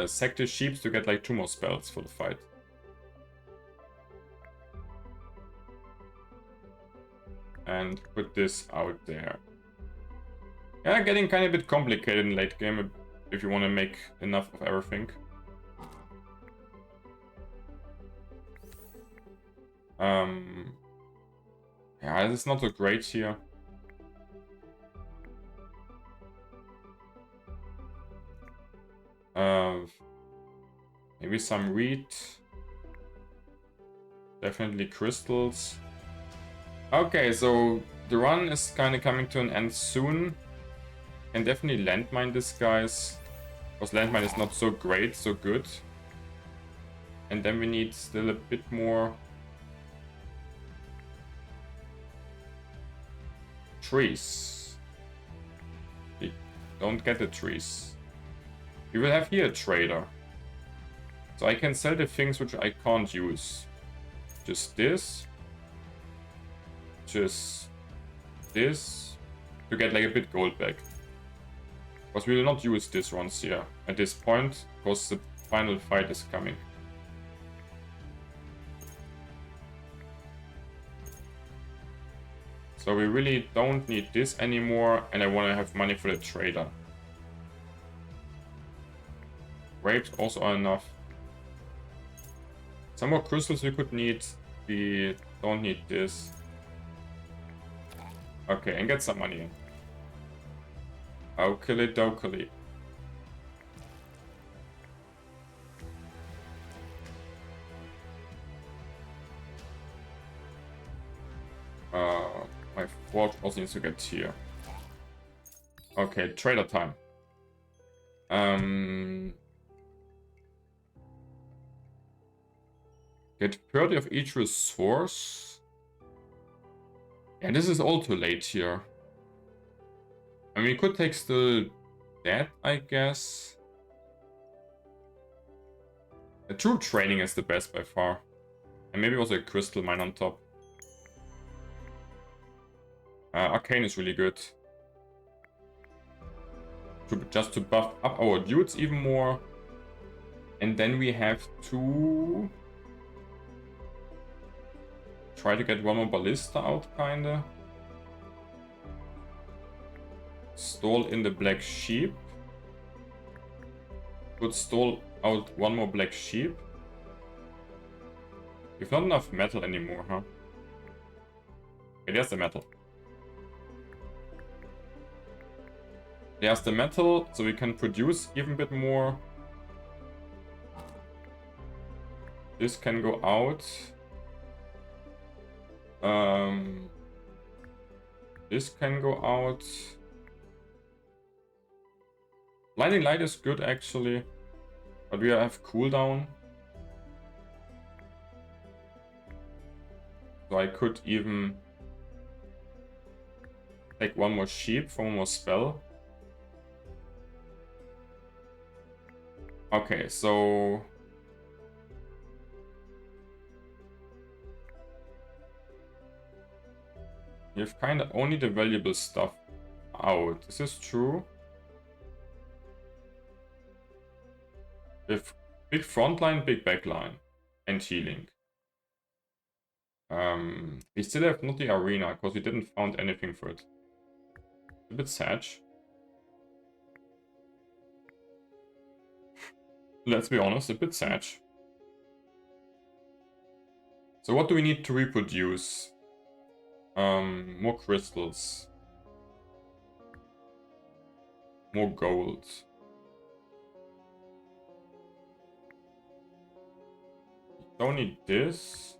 sack the sheep to get like 2 more spells for the fight. And put this out there. Yeah, getting kind of a bit complicated in late game if you want to make enough of everything. Yeah, it's not so great here. Maybe some wheat. Definitely crystals. Okay, so the run is kind of coming to an end soon. Can definitely landmine this, guys. Because landmine is not so great, so good. And then we need still a bit more trees. We don't get the trees. We will have here a trader. So I can sell the things which I can't use. Just this. Just this. To get like a bit gold back. Because we will not use this ones here at this point. Because the final fight is coming. So we really don't need this anymore. And I want to have money for the trader. Grapes also are enough. Some more crystals we could need. We don't need this. Okay, and get some money in. Oakley dokely. My forge also needs to get here. Okay, trader time. Get 30 of each resource. Yeah, this is all too late here. I mean, we could take still that, I guess. A true training is the best by far. And maybe also a crystal mine on top. Arcane is really good. Just to buff up our dudes even more. And then we have to try to get one more ballista out, kinda. Stall in the black sheep. Could stall out one more black sheep. We've not enough metal anymore, huh? Okay, there's the metal. There's the metal, so we can produce even a bit more. This can go out. This can go out. Blinding light is good actually, but we have cooldown. So I could even take one more sheep for one more spell. Okay, so you have kind of only the valuable stuff out. Is this true? With big front line, big back line, and healing. We still have not the arena because we didn't found anything for it. A bit sad. Let's be honest, a bit sad. So what do we need to reproduce? More crystals. More gold. Don't need this.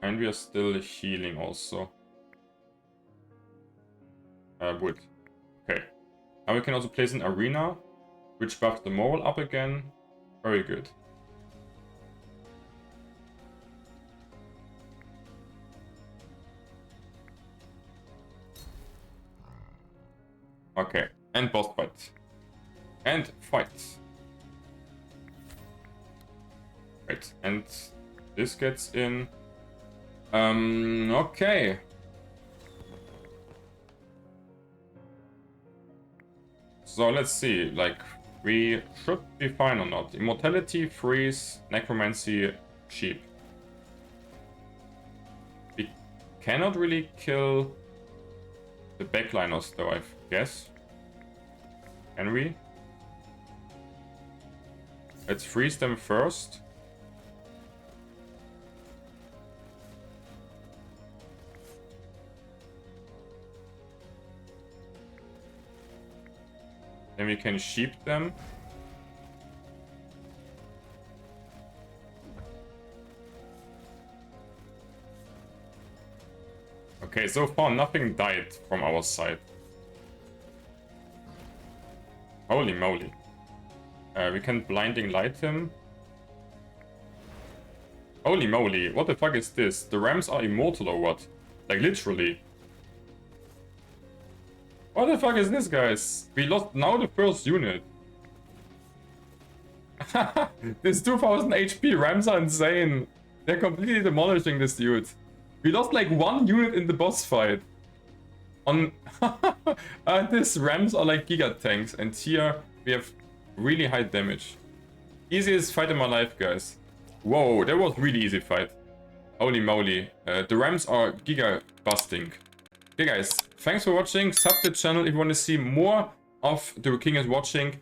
And we are still healing also. Wood. Okay. Now we can also place an arena, which buffs the moral up again. Very good. Okay, and boss fight. And fight. Right, and this gets in. Okay. So let's see, like, we should be fine or not. Immortality, freeze, necromancy, sheep. We cannot really kill the backliners though, I guess. Can we? Let's freeze them first. Then we can sheep them. Okay, so far nothing died from our side. Holy moly. We can blinding light him. Holy moly, what the fuck is this? The Rams are immortal or what? Like literally. What the fuck is this, guys? We lost now the first unit. This 2000 HP Rams are insane. They're completely demolishing this dude. We lost like 1 unit in the boss fight. On these Rams are like giga tanks, and here we have really high damage. Easiest fight in my life, guys. Whoa, that was really easy fight. Holy moly. The Rams are giga busting. Okay guys, thanks for watching. Sub the channel if you want to see more of The King is Watching.